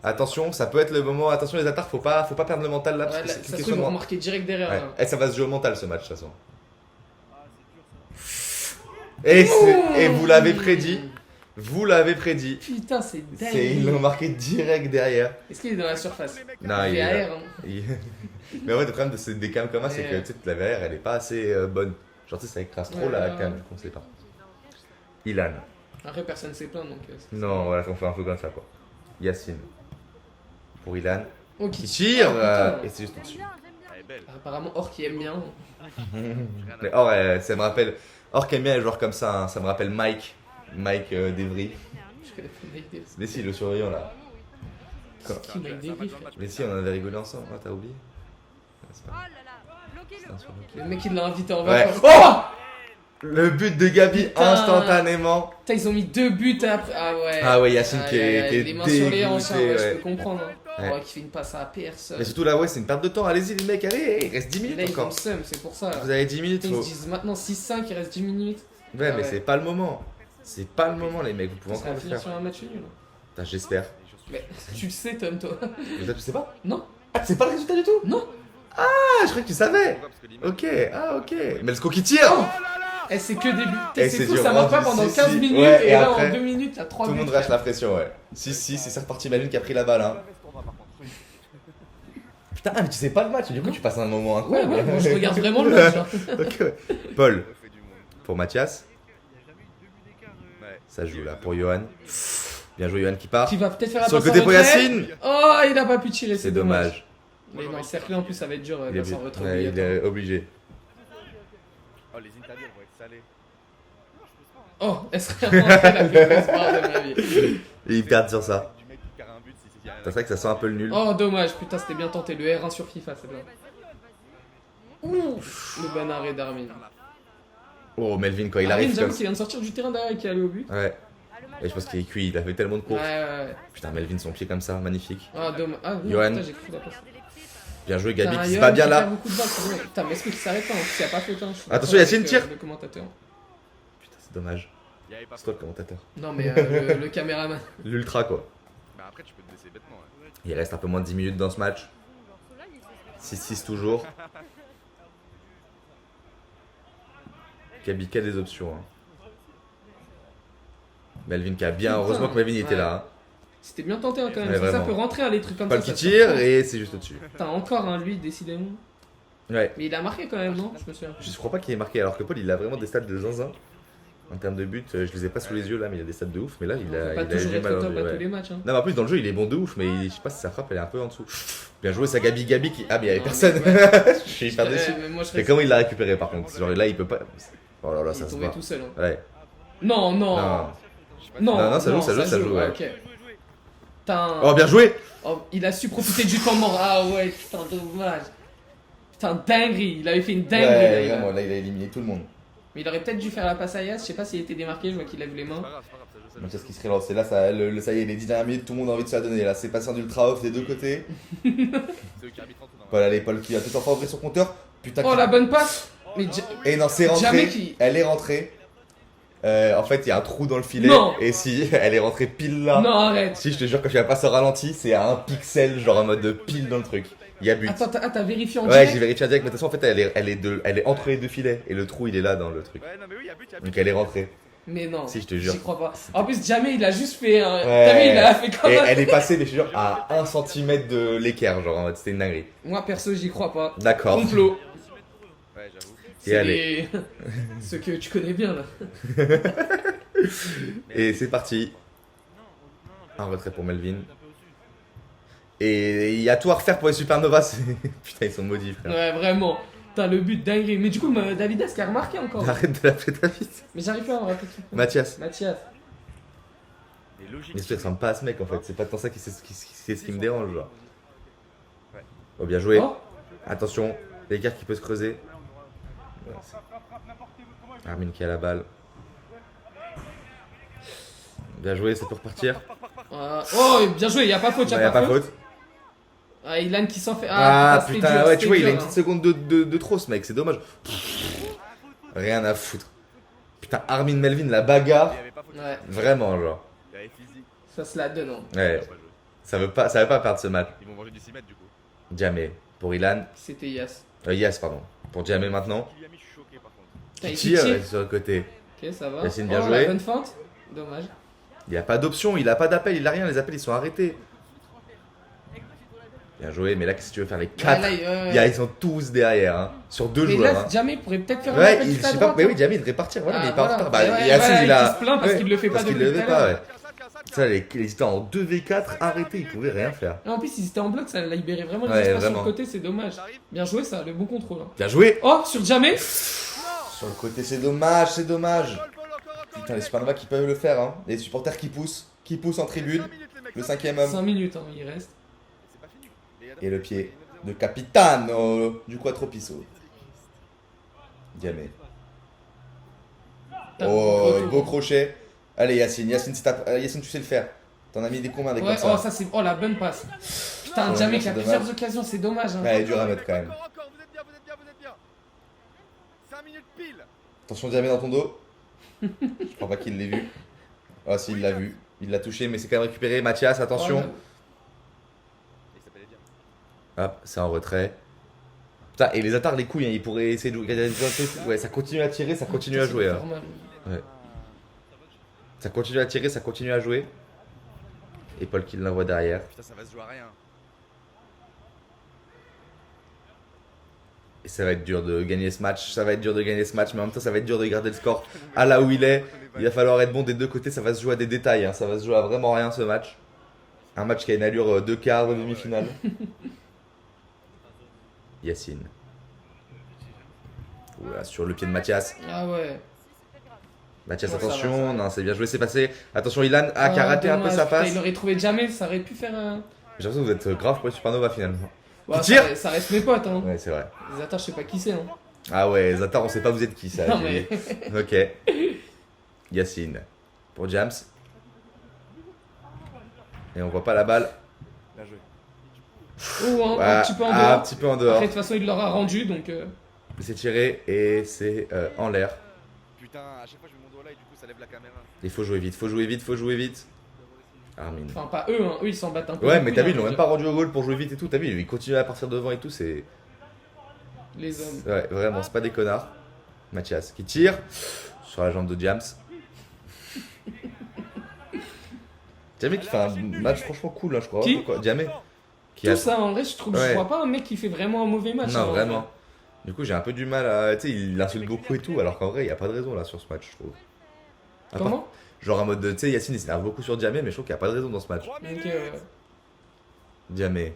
S1: Attention, ça peut être le moment. Attention les attaques, faut pas perdre le mental là parce
S2: Ouais,
S1: que
S2: là,
S1: c'est une
S2: ça se
S1: question
S2: trouve, ils
S1: de
S2: vont remarquer direct derrière.
S1: Ouais.
S2: là.
S1: Et ça va se jouer au mental ce match de toute façon. Et vous l'avez prédit. Vous l'avez prédit.
S2: Putain, c'est
S1: Ils l'ont
S2: dingue.
S1: marqué direct derrière.
S2: Est-ce qu'il est dans la surface
S1: Non, il est là.
S2: VAR, hein.
S1: Il- Mais en fait, le problème de des cams comme ça, c'est que
S2: Ouais.
S1: tu sais, la VR elle est pas assez bonne. Genre, tu sais, ça écrase trop
S2: Ouais,
S1: la
S2: ouais.
S1: cam, du coup, on sait pas. Ilan.
S2: Après, personne s'est plaint donc.
S1: Non, voilà, on fait un peu comme ça quoi. Yacine. Pour Ilan.
S2: Oh,
S1: Qui tire
S2: putain.
S1: et c'est juste au-dessus.
S3: Elle est belle.
S2: Apparemment, Or qui aime bien.
S1: Mais Or, ça me rappelle. Or qui aime bien les joueurs comme ça, hein. Ça me rappelle Mike. Mike Devry.
S2: Je connais pas Mike Davis.
S1: Mais si, le surveillant là.
S2: Qui Mike Davis, frère
S1: Mais si, on en avait rigolé ensemble, ah, t'as oublié? C'est
S4: Oh
S1: pas-
S4: là là, bloquez-le.
S1: c'est un sur
S4: bloquez-le.
S2: Le mec, il l'a invité en
S1: Ouais.
S2: vacances.
S1: Oh! Le but de Gabi
S2: Putain.
S1: instantanément.
S2: Putain, ils ont mis 2 buts après. Ah ouais.
S1: Ah ouais, Yacine
S2: Aïe,
S1: qui est-
S2: aïe,
S1: qui est
S2: les mains sur les hanches, hein,
S1: dégoûté,
S2: ouais, je
S1: ouais.
S2: peux comprendre. Hein.
S1: Ouais.
S2: Oh, qui fait une passe à personne.
S1: Mais surtout là, ouais, c'est une perte de temps. Allez-y, les mecs, allez, il reste 10
S2: Et
S1: minutes
S2: là, ils ont le
S1: encore.
S2: seum, c'est pour ça.
S1: Vous avez 10 minutes,
S2: Ils
S1: faut...
S2: se disent maintenant 6-5, il reste 10 minutes.
S1: Ouais,
S2: Ah
S1: mais
S2: ouais.
S1: c'est pas le moment. C'est pas le moment, les mecs, vous pouvez
S2: Ça
S1: encore
S2: va
S1: le
S2: finir
S1: faire.
S2: sur un match nul.
S1: Putain, j'espère.
S2: Mais tu le sais, Tom, toi.
S1: Mais toi, tu sais pas?
S2: Non,
S1: Ah, c'est pas le résultat du tout?
S2: non.
S1: Ah, je croyais que tu savais.
S3: Pourquoi? Parce que l'image-
S1: Ok, ah, ok. Mais le SCO qui tire!
S2: Oh Eh, c'est que début.
S1: Et
S2: C'est
S1: c'est
S2: fou,
S1: du
S2: ça marche pas
S1: rendu,
S2: pendant
S1: si,
S2: 15
S1: si.
S2: minutes.
S1: Ouais,
S2: et
S1: et
S2: là,
S1: après,
S2: en 2 minutes, t'as 3
S1: Tout le
S2: buts.
S1: monde lâche la pression, ouais. Si, c'est reparti. Malune qui a pris la balle, hein. Putain, ah, mais tu sais pas le match, du coup, tu passes un moment
S2: Ouais,
S1: incroyable.
S2: ouais, moi je regarde vraiment le match. hein.
S1: Ok, ouais. Paul,
S3: On fait du monde.
S1: pour Mathias.
S3: Ouais.
S1: Ça joue là, pour Johan. Bien joué, Johan qui part.
S2: Qui va peut-être faire la
S1: Sur le
S2: passe
S1: côté
S2: en
S1: pour
S2: retrait.
S1: Yacine.
S2: Oh, il a pas pu tirer,
S1: C'est dommage.
S2: Mais non, cerclé en plus, ça va être dur,
S1: Il est,
S2: passe en retrait.
S1: ouais, il
S2: obligatoire.
S1: est obligé.
S3: Oh, les interviews vont être salées.
S2: Oh, elle serait rentrée la plus grosse barre de ma vie.
S1: Et ils perdent sur ça.
S3: Du mec qui carre un but, si
S1: C'est vrai que ça sent un peu le nul.
S2: Oh, dommage, putain, c'était bien tenté. Le R1 sur FIFA, c'est bien. Ouh, le bon arrêt d'Armin.
S1: Oh, Melvin, quand il
S2: Armin,
S1: arrive
S2: j'avoue
S1: comme
S2: qu'il vient de sortir du terrain derrière et qui est allé au but.
S1: Ouais. Et je pense qu'il est cuit, il a fait tellement de
S2: Ouais,
S1: courses.
S2: ouais.
S1: Putain, Melvin, son pied comme ça, magnifique.
S2: Ah, dommage. Ah, non,
S1: Johan.
S2: putain, j'ai cru la passe.
S1: Bien joué, Gabi,
S2: Putain,
S1: qui se
S2: Johan
S1: bat bien
S2: qui
S1: là.
S2: perd beaucoup de balles, c'est vrai. Putain, mais est-ce qu'il s'arrête pas? En plus, il a pas fait un.
S1: Attention, Yacine, tire.
S2: Le commentateur.
S1: Putain, c'est dommage.
S3: Il y avait pas
S1: C'est toi le commentateur.
S2: Non, mais le caméraman.
S1: L'ultra, quoi.
S3: Bah après, tu peux te baisser bêtement. Ouais.
S1: Il reste un peu moins de 10 minutes dans ce match. 6-6 toujours. Gabi, quelle des options, hein. Melvin qui a bien.
S2: Putain,
S1: Heureusement que Melvin il était
S2: ouais.
S1: là. Hein.
S2: C'était bien tenté hein, quand même.
S1: Ouais,
S2: Ça
S1: vraiment.
S2: peut rentrer hein, les trucs comme
S1: Paul
S2: ça.
S1: qui
S2: ça
S1: tire
S2: surprend.
S1: et c'est juste au-dessus.
S2: Putain, encore un lui, décidément.
S1: Ouais.
S2: Mais il a marqué quand même, non? Je me souviens.
S1: Je crois pas qu'il ait marqué alors que Paul il a vraiment des stats de zinzin. En termes de buts, je les ai pas sous les yeux là, mais il a des stats de ouf. Mais là, il a,
S2: Pas
S1: il a
S2: toujours
S1: eu
S2: être
S1: mal
S2: au
S1: au
S2: top
S1: jeu,
S2: à
S1: ouais.
S2: tous les matchs. Hein.
S1: Non, mais en plus, dans le jeu, il est bon de ouf, mais je sais pas si sa frappe elle est un peu en dessous. Bien joué, ça Gabi qui. Ah, mais il y avait
S2: Non,
S1: personne.
S2: ouais.
S1: Je suis hyper déçu.
S2: Mais moi, je
S1: Mais
S2: serais
S1: comment il l'a récupéré par contre? Genre là, il peut pas. Oh là là,
S2: il
S1: ça
S2: est
S1: se
S2: tombé
S1: voit.
S2: tout seul. Hein.
S1: Ouais.
S2: Non, non,
S1: Non.
S2: non,
S1: Non, ça joue, ouais.
S2: Ok. Putain.
S1: Oh, bien joué!
S2: Oh, il a su profiter du temps mort. Ah ouais, putain, dommage. Putain, dinguerie. Il avait fait une dinguerie
S1: Ouais,
S2: d'ailleurs.
S1: vraiment, là, il a éliminé tout le monde.
S2: Mais il aurait peut-être dû faire la passe à Yas. Je sais pas s'il était démarqué. Je vois qu'il lève les
S3: C'est
S2: mains.
S3: pas grave, ça joue.
S1: Mathias qui se relance. Et là, ça y est, les 10 dernières minutes, tout le monde a envie de se la donner. Là, c'est passé en ultra off des deux côtés.
S3: C'est eux qui arbitrent tout dans
S1: Paul, allez, Paul qui va tout enfin ouvrir son compteur. Putain,
S2: Oh,
S1: qui-
S2: la bonne passe. Mais
S1: Et non, c'est rentré.
S2: Jamais qui-
S1: Elle est rentrée. En fait, il y a un trou dans le filet.
S2: Non.
S1: Et si, elle est rentrée pile là.
S2: non, arrête.
S1: Si, je te jure, quand je la passe au ralenti, c'est à un pixel, genre en mode de pile dans le truc. Il y a but.
S2: Attends, t'as vérifié en
S1: Ouais,
S2: direct?
S1: j'ai vérifié en direct, mais de toute façon, en fait, elle est entre les deux filets. Et le trou, il est là dans le truc.
S3: Ouais, non, mais oui, il y a but, il y a but.
S1: Donc elle est rentrée.
S2: Mais non.
S1: Si, je te jure.
S2: J'y crois pas. En plus, jamais il a juste fait un.
S1: Ouais.
S2: T'as vu, il a fait comme
S1: Et
S2: un.
S1: elle est passée, mais je te jure, à 1 cm de l'équerre, genre en mode c'était une dinguerie.
S2: Moi, perso, j'y crois pas.
S1: D'accord.
S2: Complot.
S3: Ouais, j'avoue.
S2: C'est
S1: allez.
S2: les- ce que tu connais bien là.
S1: Et c'est parti. Un retrait pour Melvin. Et il y a tout à refaire pour les Supernovas. Putain, ils sont maudits, frère.
S2: Ouais, vraiment. T'as le but dingue. Mais du coup, Davidas qui a remarqué encore.
S1: Arrête de l'appeler David.
S2: Mais j'arrive pas à me rappeler.
S1: Mathias.
S2: Mathias.
S3: Les logiques.
S1: Mais ça ressemble pas à ce mec en fait. C'est pas tant ça c'est ce qui me dérange, genre. Oh, bien joué.
S2: Oh,
S1: Attention, l'écart qui peut se creuser. Ouais, c'est- Armin qui a la balle. Bien joué, ça peut repartir.
S2: oh, bien joué, y a pas faute,
S1: Il n'y a pas faute.
S2: Ah, Ilan qui s'en fait.
S1: Ah
S2: c'était
S1: putain,
S2: dur,
S1: ouais,
S2: c'était
S1: tu vois, il a
S2: dur,
S1: une
S2: hein.
S1: petite seconde de trop ce mec, c'est dommage. Rien à foutre. Putain, Armin Melvin, la bagarre.
S3: Il y avait pas faute.
S2: Ouais,
S1: Vraiment, genre.
S3: Il y avait physique.
S2: ça se la donne. Hein.
S1: Ouais, ça veut pas perdre ce match.
S3: Ils vont manger du 6 mètres du coup.
S1: Jamais. Pour Ilan.
S2: C'était Yas.
S1: Yes, pardon. Pour Jamais maintenant.
S3: Kylian, je suis choqué par contre.
S2: Putain,
S1: Qui
S2: il
S1: tire
S2: tire.
S1: sur le côté.
S2: Ok, ça va.
S1: Yacine, bien
S2: oh,
S1: joué.
S2: La bonne feinte. Dommage.
S1: Il n'y a pas d'option, il a pas d'appel, il a rien, les appels ils sont arrêtés. Bien joué, mais là, si tu veux faire les 4,
S2: Ouais, là,
S1: ils sont tous derrière, hein, sur deux
S2: mais
S1: joueurs.
S2: là,
S1: hein.
S2: Jamais pourrait peut-être faire un
S1: Ouais,
S2: appel
S1: je
S2: juste à
S1: sais pas,
S2: droite,
S1: mais
S2: hein.
S1: oui, Jamie il devrait partir, voilà,
S2: Ah,
S1: mais il est pas en
S2: voilà.
S1: retard. Bah,
S2: Ouais,
S1: Yacine,
S2: ouais,
S1: il a.
S2: il se plaint parce qu'il le fait pas
S1: parce qu'il
S2: depuis
S1: le
S2: tout
S1: fait
S2: à
S1: pas,
S2: l'heure.
S1: ouais. Ça, ils étaient en 2v4 arrêtés, ils pouvaient rien faire.
S2: Et en plus, ils étaient en bloc, ça a libéré vraiment les
S1: Ouais,
S2: espaces sur
S1: vraiment.
S2: le côté, c'est dommage. Bien joué, ça, le bon contrôle. Hein.
S1: Bien joué.
S2: Oh, sur Jamais.
S1: Sur le côté, c'est dommage, c'est dommage. Putain, les Supernovas qui peuvent le faire, hein. Les supporters qui poussent en tribune. Le 5ème homme.
S2: 5 minutes, hein, il reste.
S3: C'est pas fini.
S1: Et le pied de Capitano du Quattropisso. Jamais.
S2: Putain,
S1: Oh,
S2: retour.
S1: beau crochet. Allez Yacine, Yacine, tu sais le faire. T'en as mis des combien des
S2: Ouais,
S1: comme
S2: oh,
S1: ça?
S2: ça c'est. Oh, la bonne passe. Putain,
S1: Ouais,
S2: Jamie qui
S1: c'est
S2: a
S1: dommage.
S2: plusieurs occasions, c'est dommage. Hein.
S1: Ouais, elle est dure à mettre quand même.
S3: Encore, vous êtes bien, vous êtes bien, vous êtes bien. 5 minutes pile.
S1: Attention, Diamé dans ton dos. Je crois pas qu'il l'ait vu. Ah, si, il l'a vu. Il l'a touché, mais c'est quand même récupéré. Mathias, attention.
S2: Oh,
S3: Il s'appelait bien.
S1: Hop, c'est en retrait. Putain, et les attards, les couilles, hein, ils pourraient essayer de jouer. Ouais, ça continue à tirer, ça continue à jouer. Hein. Ça continue à tirer, ça continue à jouer. Et Paul qui l'envoie derrière.
S3: Putain, ça va se jouer à rien.
S1: Et ça va être dur de gagner ce match. Ça va être dur de gagner ce match, mais en même temps, ça va être dur de garder le score à là où il est. Il va falloir être bon des deux côtés. Ça va se jouer à des détails. Hein. Ça va se jouer à vraiment rien ce match. Un match qui a une allure de quart, de demi-finale. Yacine. Oula, sur le pied de Mathias.
S2: Ah ouais.
S1: Mathias,
S2: Ouais, ça va,
S1: attention.
S2: ça va.
S1: Non, c'est bien joué, c'est passé. Attention, Ilan. Ah, qui a raté un peu
S2: dommage,
S1: sa
S2: putain,
S1: passe.
S2: Il aurait trouvé jamais, ça aurait pu faire un.
S1: J'ai l'impression que vous êtes grave pour les Supernova finalement.
S2: Ouais,
S1: Qui tire
S2: ça reste mes potes, hein.
S1: Ouais, c'est vrai.
S2: Les attaches, je sais pas qui c'est, hein.
S1: Ah ouais, Zatar, on sait pas vous êtes qui ça.
S2: Non,
S1: j'ai
S2: mais.
S1: dit. Ok. Yacine. Pour Jams. Et on voit pas la balle.
S3: Bien joué.
S2: Oh, un petit peu en
S1: Ah,
S2: dehors.
S1: un petit peu en dehors.
S2: Après, de toute façon, il l'aura rendu, donc.
S1: C'est tiré et c'est en l'air.
S3: Putain, à chaque fois je mets mon doigt là et du coup ça lève la caméra.
S1: Il faut jouer vite, faut jouer vite, faut jouer vite. Armin.
S2: Enfin, pas eux, hein. Eux, ils s'en battent un peu.
S1: Ouais,
S2: les
S1: mais
S2: couilles,
S1: t'as vu,
S2: hein,
S1: ils l'ont
S2: je
S1: même
S2: veux
S1: pas rendu au goal pour jouer vite et tout. T'as vu, ils continuent à partir devant et tout. C'est.
S2: dire. Les hommes.
S1: Ouais, vraiment, c'est pas des connards. Mathias qui tire sur la jambe de Jams. Diamé qui fait un match franchement cool, hein, je crois.
S2: Qui
S1: Quoi, Diamé. Qui
S2: Tout ça, en vrai, je trouve, je
S1: Ouais.
S2: vois pas un mec qui fait vraiment un mauvais match.
S1: Non,
S2: hein,
S1: vraiment. Du coup, j'ai un peu du mal à. Tu sais, il insulte beaucoup et tout, alors qu'en vrai, il n'y a pas de raison là sur ce match, je trouve. À part-
S2: Comment
S1: Genre en mode, tu sais, Yacine il s'énerve beaucoup sur Diamé, mais je trouve qu'il n'y a pas de raison dans ce match.
S3: 3
S2: Ok,
S3: minutes.
S2: ouais.
S1: Diamé.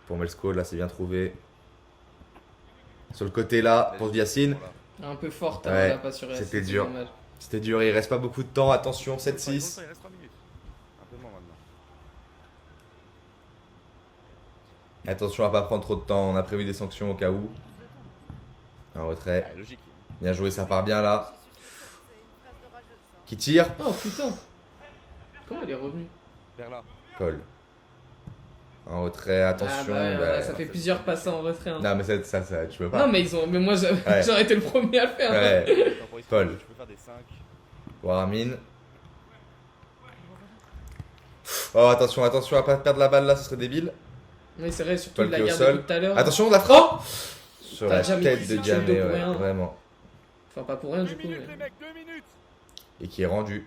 S1: Pour Melsko, là, c'est bien trouvé. Sur le côté là, pour Yacine.
S3: Voilà.
S2: Un peu forte, hein,
S1: Ouais,
S2: là, pas sur
S1: c'était
S2: c'est
S1: dur.
S2: dommage.
S1: C'était dur, il reste pas beaucoup de temps. Attention, 7-6.
S3: Il reste 3 minutes. Un peu moins maintenant.
S1: Attention à pas prendre trop de temps, on a prévu des sanctions au cas où. Un retrait.
S3: Ah, logique.
S1: Bien joué, ça part bien là.
S4: C'est une phase de rageuse, ça.
S1: Qui tire
S2: Oh putain Comment il est revenu
S3: Vers là.
S1: Paul. Un retrait, attention.
S2: Ah bah,
S1: bah,
S2: ça fait plusieurs passes en retrait. Hein.
S1: Non, mais ça, tu peux pas.
S2: Non, mais ils ont. Mais moi,
S1: Ouais.
S2: j'aurais été le premier à le faire. hein.
S1: Ouais,
S3: Attends, pour
S1: Paul.
S3: Je peux faire des 5.
S1: pour Armin. Oh, attention, attention à pas perdre la balle là, ce serait débile.
S2: Mais c'est vrai, surtout
S1: Paul
S2: de la
S1: qui est au
S2: garde
S1: sol.
S2: de tout à l'heure.
S1: Attention, la frappe sur
S2: T'as
S1: la
S2: Jamie
S1: tête
S2: qui
S1: de
S2: se tire
S1: Diamé,
S2: le dos pour
S1: ouais,
S2: rien.
S1: vraiment.
S2: Enfin, pas pour rien
S3: 2
S2: du coup.
S3: minutes
S2: Mais...
S3: les mecs, 2 minutes.
S1: Et qui est rendu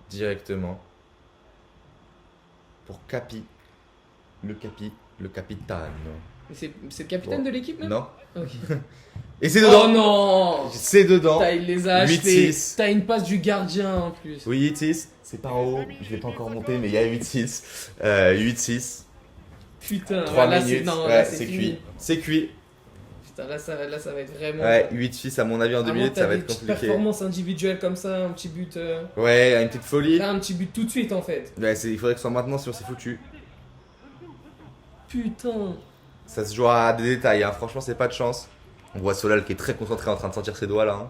S1: directement pour Capi. Le capitaine.
S2: Mais c'est le capitaine
S1: Bon.
S2: de l'équipe même
S1: Non.
S2: Ok.
S1: Et c'est
S2: Oh
S1: dedans.
S2: non
S1: C'est dedans.
S2: Putain, il les a achetés.
S1: 8-6.
S2: T'as une passe du gardien en plus.
S1: Oui, 8-6. C'est pas en haut. Je l'ai pas encore monté, mais il y a 8-6. 8-6.
S2: Putain,
S1: 3
S2: là, c'est
S1: minutes.
S2: non,
S1: Ouais,
S2: là,
S1: c'est
S2: fini.
S1: cuit. C'est cuit.
S2: Putain, là, ça va être vraiment.
S1: Ouais, 8-6 à mon avis en 2
S2: Vraiment,
S1: minutes,
S2: t'as
S1: ça va
S2: des
S1: être
S2: petites
S1: compliqué.
S2: performances individuelles comme ça, un petit but.
S1: Ouais, une petite folie.
S2: Là, un petit but tout de suite en fait.
S1: Ouais, il faudrait que ce soit maintenant, sinon c'est foutu.
S2: Putain.
S1: Ça se joue à des détails, hein. Franchement, c'est pas de chance. On voit Solal qui est très concentré en train de sentir ses doigts là. Hein.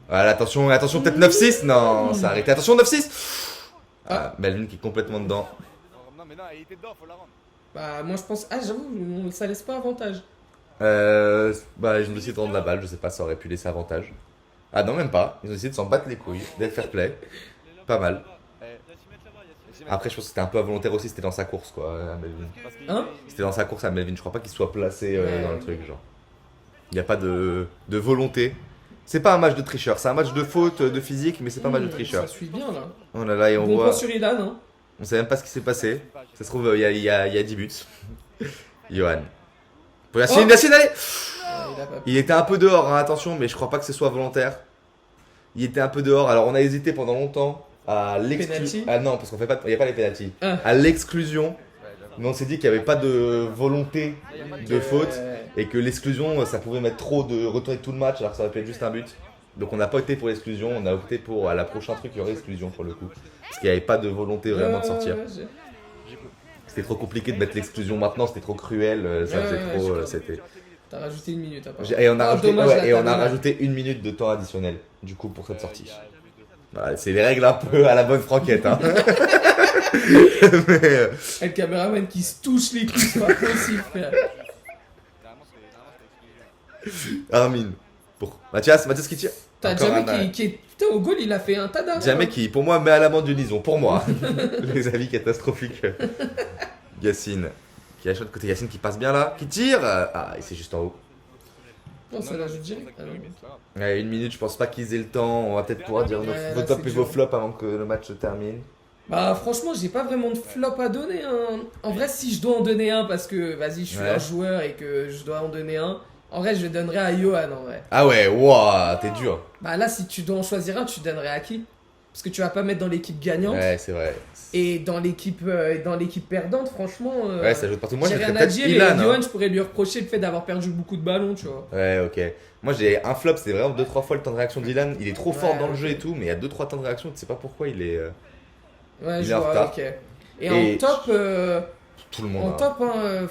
S1: Voilà, attention, attention, peut-être 9-6. Non, ça a arrêté. Attention, 9-6. Ah, Melvin qui est complètement dedans.
S3: Non, mais non, il était dedans, faut la rendre.
S2: Bah, moi je pense. Ah, j'avoue, ça laisse pas avantage.
S1: Bah, ils ont décidé de rendre la balle, je sais pas, ça aurait pu laisser avantage. Ah non, même pas. Ils ont décidé de s'en battre les couilles, d'être fair play. Pas mal. Après, je pense que c'était un peu involontaire aussi, c'était dans sa course quoi, à Melvin.
S2: Hein
S1: C'était dans sa course à Melvin, je crois pas qu'il soit placé
S2: Ouais.
S1: dans le truc, genre. Il n'y a pas de volonté. C'est pas un match de tricheur, c'est un match de faute, de physique, mais c'est pas un match de tricheur.
S2: Ça suit bien là.
S1: Oh là là, et on
S2: Bon
S1: voit.
S2: point sur Ilan, hein.
S1: On sait même pas ce qui s'est passé. Ça se trouve, il y a 10 buts. Johan. Pour Yacine,
S2: Oh.
S1: Yacine, allez.
S2: Il a pas pu.
S1: Il était un peu dehors, hein, attention, mais je crois pas que ce soit volontaire. Il était un peu dehors, alors on a hésité pendant longtemps à l'exclusion.
S2: Penalty.
S1: Ah non, parce qu'on fait pas, il n'y a pas les pénaltys.
S2: Ah.
S1: À l'exclusion, mais on s'est dit qu'il n'y avait pas de volonté de faute et que l'exclusion, ça pouvait mettre trop de retourner tout le match, alors que ça aurait pu être juste un but. Donc on n'a pas opté pour l'exclusion, on a opté pour à la prochain truc, il y aurait exclusion pour le coup. Parce qu'il n'y avait pas de volonté vraiment de sortir. C'était trop compliqué de mettre l'exclusion maintenant, c'était trop cruel, ça
S2: Ouais,
S1: faisait
S2: ouais,
S1: trop.
S2: je
S1: c'était...
S2: T'as rajouté 1 minute après.
S1: Et on a,
S2: Oh,
S1: rajouté,
S2: dommage,
S1: ouais,
S2: la
S1: et on a
S2: table, là.
S1: rajouté 1 minute de temps additionnel du coup pour cette sortie. Voilà, c'est les règles un peu à la bonne franquette. Hein. Mais,
S2: Et le caméraman qui se touche les couilles, c'est pas possible, frère.
S1: Armin. Pour Mathias qui tire.
S2: T'as
S1: Encore
S2: Jamé
S1: un,
S2: qui est. Putain, au goal, il a fait un tas d'arrêts.
S1: Jamais qui, pour moi, met à l'amende du Nison. Pour moi. Les avis catastrophiques. Yacine. Qui a shot côté Yacine qui passe bien là. Qui tire. Ah, c'est juste en haut.
S2: Non, ça l'a juste direct. Ah, non.
S1: Ouais, 1 minute, je pense pas qu'ils aient le temps. On va peut-être pouvoir dire
S2: Ouais,
S1: vos
S2: là,
S1: tops
S2: c'est
S1: et vos
S2: dur.
S1: flops avant que le match se termine.
S2: Bah, franchement, j'ai pas vraiment de flop à donner. Hein. En vrai, si je dois en donner un, parce que vas-y, je suis
S1: Ouais.
S2: un joueur et que je dois en donner un. En vrai, je le donnerais à Johan en vrai.
S1: Ah ouais, waouh, t'es dur.
S2: Bah là, si tu dois en choisir un, tu donnerais à qui? Parce que tu vas pas mettre dans l'équipe gagnante.
S1: Ouais, c'est vrai.
S2: Et dans l'équipe perdante, franchement.
S1: Ouais, ça joue de partout. Moi,
S2: j'ai
S1: j'ai
S2: rien à
S1: peut-être
S2: dire.
S1: Ilan.
S2: Et Johan,
S1: Hein.
S2: je pourrais lui reprocher le fait d'avoir perdu beaucoup de ballons, tu vois.
S1: Ouais, ok. Moi, j'ai un flop, c'était vraiment 2-3 fois le temps de réaction d'Ilan. Il est trop fort
S2: Ouais,
S1: dans le
S2: ok.
S1: jeu et tout, mais il y a 2-3 temps de réaction, tu sais pas pourquoi il est.
S2: Ouais,
S1: Il
S2: je
S1: est en
S2: vois,
S1: retard.
S2: ok. Et
S1: Et
S2: en top.
S1: Tout le monde.
S2: En
S1: hein.
S2: top, hein,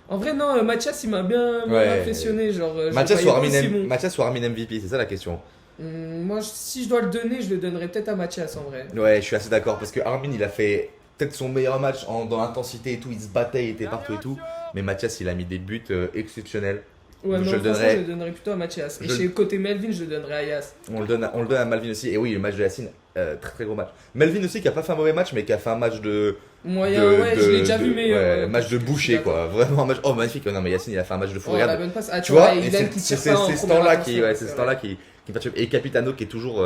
S2: en vrai, non, Mathias, il m'a bien
S1: Ouais.
S2: impressionné. Genre, je
S1: Mathias
S2: le
S1: ou
S2: voyais
S1: Armin
S2: aussi bon.
S1: Mathias ou Armin MVP, c'est ça la question.
S2: Moi, si je dois le donner, je le donnerais peut-être à Mathias en vrai.
S1: Ouais, je suis assez d'accord parce que Armin il a fait peut-être son meilleur match dans l'intensité et tout, il se battait, il était partout et tout. Mais Mathias il a mis des buts exceptionnels.
S2: Ouais,
S1: Je
S2: non,
S1: le
S2: franchement,
S1: donnerais-
S2: je le donnerais plutôt à Mathias. Et
S1: Je-
S2: chez côté Melvin, je le donnerais à Yas.
S1: On le donne à Melvin aussi. Et oui, le match de Yacine, très très gros match. Melvin aussi qui a pas fait un mauvais match mais qui a fait un match de.
S2: Moyen,
S1: de-
S2: ouais, je l'ai déjà vu, mais.
S1: Ouais, match de boucher quoi. Vraiment un match. Oh magnifique. Non mais Yacine il a fait un match de fou.
S2: Oh, la
S1: Regarde.
S2: bonne passe. Ah,
S1: Tu vois,
S2: et
S1: et
S2: Ilan qui
S1: c'est
S2: tire pas en
S1: ce
S2: première
S1: temps-là
S2: attention,
S1: qui, ouais, c'est ce
S2: ouais.
S1: temps-là qui perturbe. Et Capitano qui est toujours,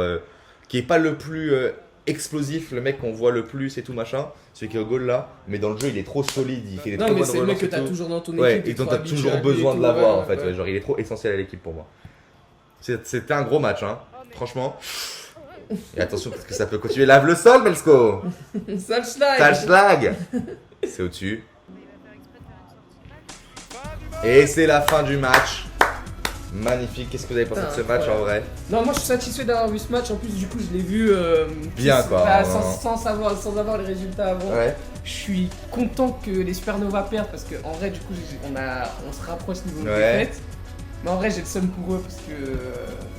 S1: qui est pas le plus explosif, le mec qu'on voit le plus et tout machin, celui qui est au goal là, mais dans le jeu il est trop solide, il fait des
S2: Non,
S1: trop
S2: mais
S1: bonnes
S2: c'est le mec
S1: relances
S2: que
S1: et
S2: t'as
S1: tout.
S2: toujours dans ton
S1: Ouais,
S2: équipe.
S1: et dont
S2: tu
S1: t'as
S2: sois
S1: toujours
S2: habitué à lui et
S1: besoin de
S2: tout,
S1: l'avoir
S2: ouais,
S1: en fait,
S2: ouais.
S1: ouais, genre il est trop essentiel à l'équipe pour moi. C'était un gros match, hein, franchement. Et attention parce que ça peut continuer, lave le sol Belsko.
S2: Sale schlag.
S1: Sale schlag. C'est au-dessus. Et c'est la fin du match. Magnifique, qu'est-ce que vous avez pensé de ce
S2: Putain,
S1: match en vrai?
S2: Non, moi je suis satisfait d'avoir vu ce match. En plus, du coup, je l'ai vu
S1: Bien, quoi.
S2: bah, sans avoir les résultats avant.
S1: Ouais.
S2: Je suis content que les Supernova perdent parce qu'en vrai, du coup, on se rapproche niveau de
S1: Ouais.
S2: défaite. Mais en vrai, j'ai le seum pour eux parce que.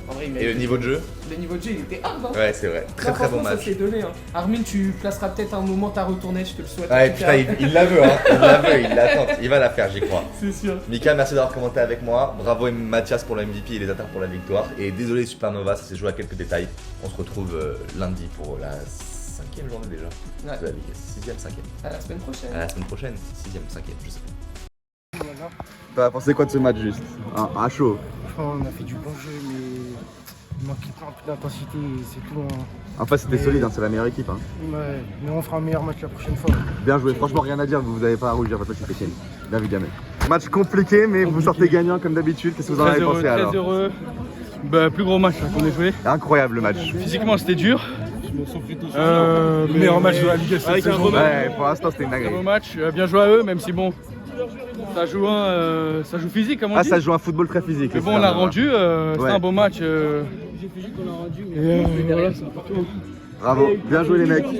S2: En vrai,
S1: Et le niveau de jeu?
S2: le niveau de jeu, il était hard. Hein.
S1: Ouais, c'est vrai. Très
S2: Non,
S1: très bon
S2: franchement,
S1: match.
S2: Ça s'est donné. Hein. Armin, tu placeras peut-être un moment ta retournée, je te le souhaite.
S1: Ouais,
S2: En tout
S1: putain,
S2: cas.
S1: il la veut, hein. Il la veut, il l'attend. Il va la faire, j'y crois.
S2: C'est sûr.
S1: Mika, merci d'avoir commenté avec moi. Bravo Mathias pour le MVP et les attaques pour la victoire. Et désolé Supernova, ça s'est joué à quelques détails. On se retrouve lundi pour la 5e journée déjà.
S2: Ouais.
S1: De la Ligue. 6e, 5e.
S2: À la semaine prochaine.
S1: À la semaine prochaine. 6e, 5e, je sais pas. T'as pensé quoi de ce match juste à chaud.
S5: Franchement, on a fait du bon jeu, mais il manquait un peu d'intensité et c'est tout.
S1: En fait, c'était
S5: Mais-
S1: solide, hein, c'est la meilleure équipe. Hein.
S5: Ouais, mais on fera un meilleur match la prochaine fois.
S1: Bien joué, franchement, rien à dire, vous n'avez pas à rougir, votre équipe est clean. Bien vu, gamin. Match compliqué, mais vous sortez gagnant comme d'habitude. Qu'est-ce que vous en avez pensé alors?
S6: Très heureux. Bah, plus gros match qu'on ait joué.
S1: Incroyable le match.
S6: Physiquement, c'était dur.
S5: Le meilleur match de la Ligue cette
S6: avec un
S5: saison.
S6: beau match.
S1: Ouais, pour l'instant, c'était une
S6: Très beau
S1: dinguerie.
S6: match. Bien joué à eux, même si bon, ça joue physique, comme on
S1: Ah,
S6: dit.
S1: ça joue un football très physique.
S6: Mais
S1: le
S6: bon, on l'a
S1: Supernova.
S6: rendu. C'était
S1: Ouais.
S6: un beau match. Et voilà, c'est important.
S1: Bravo, bien joué les mecs.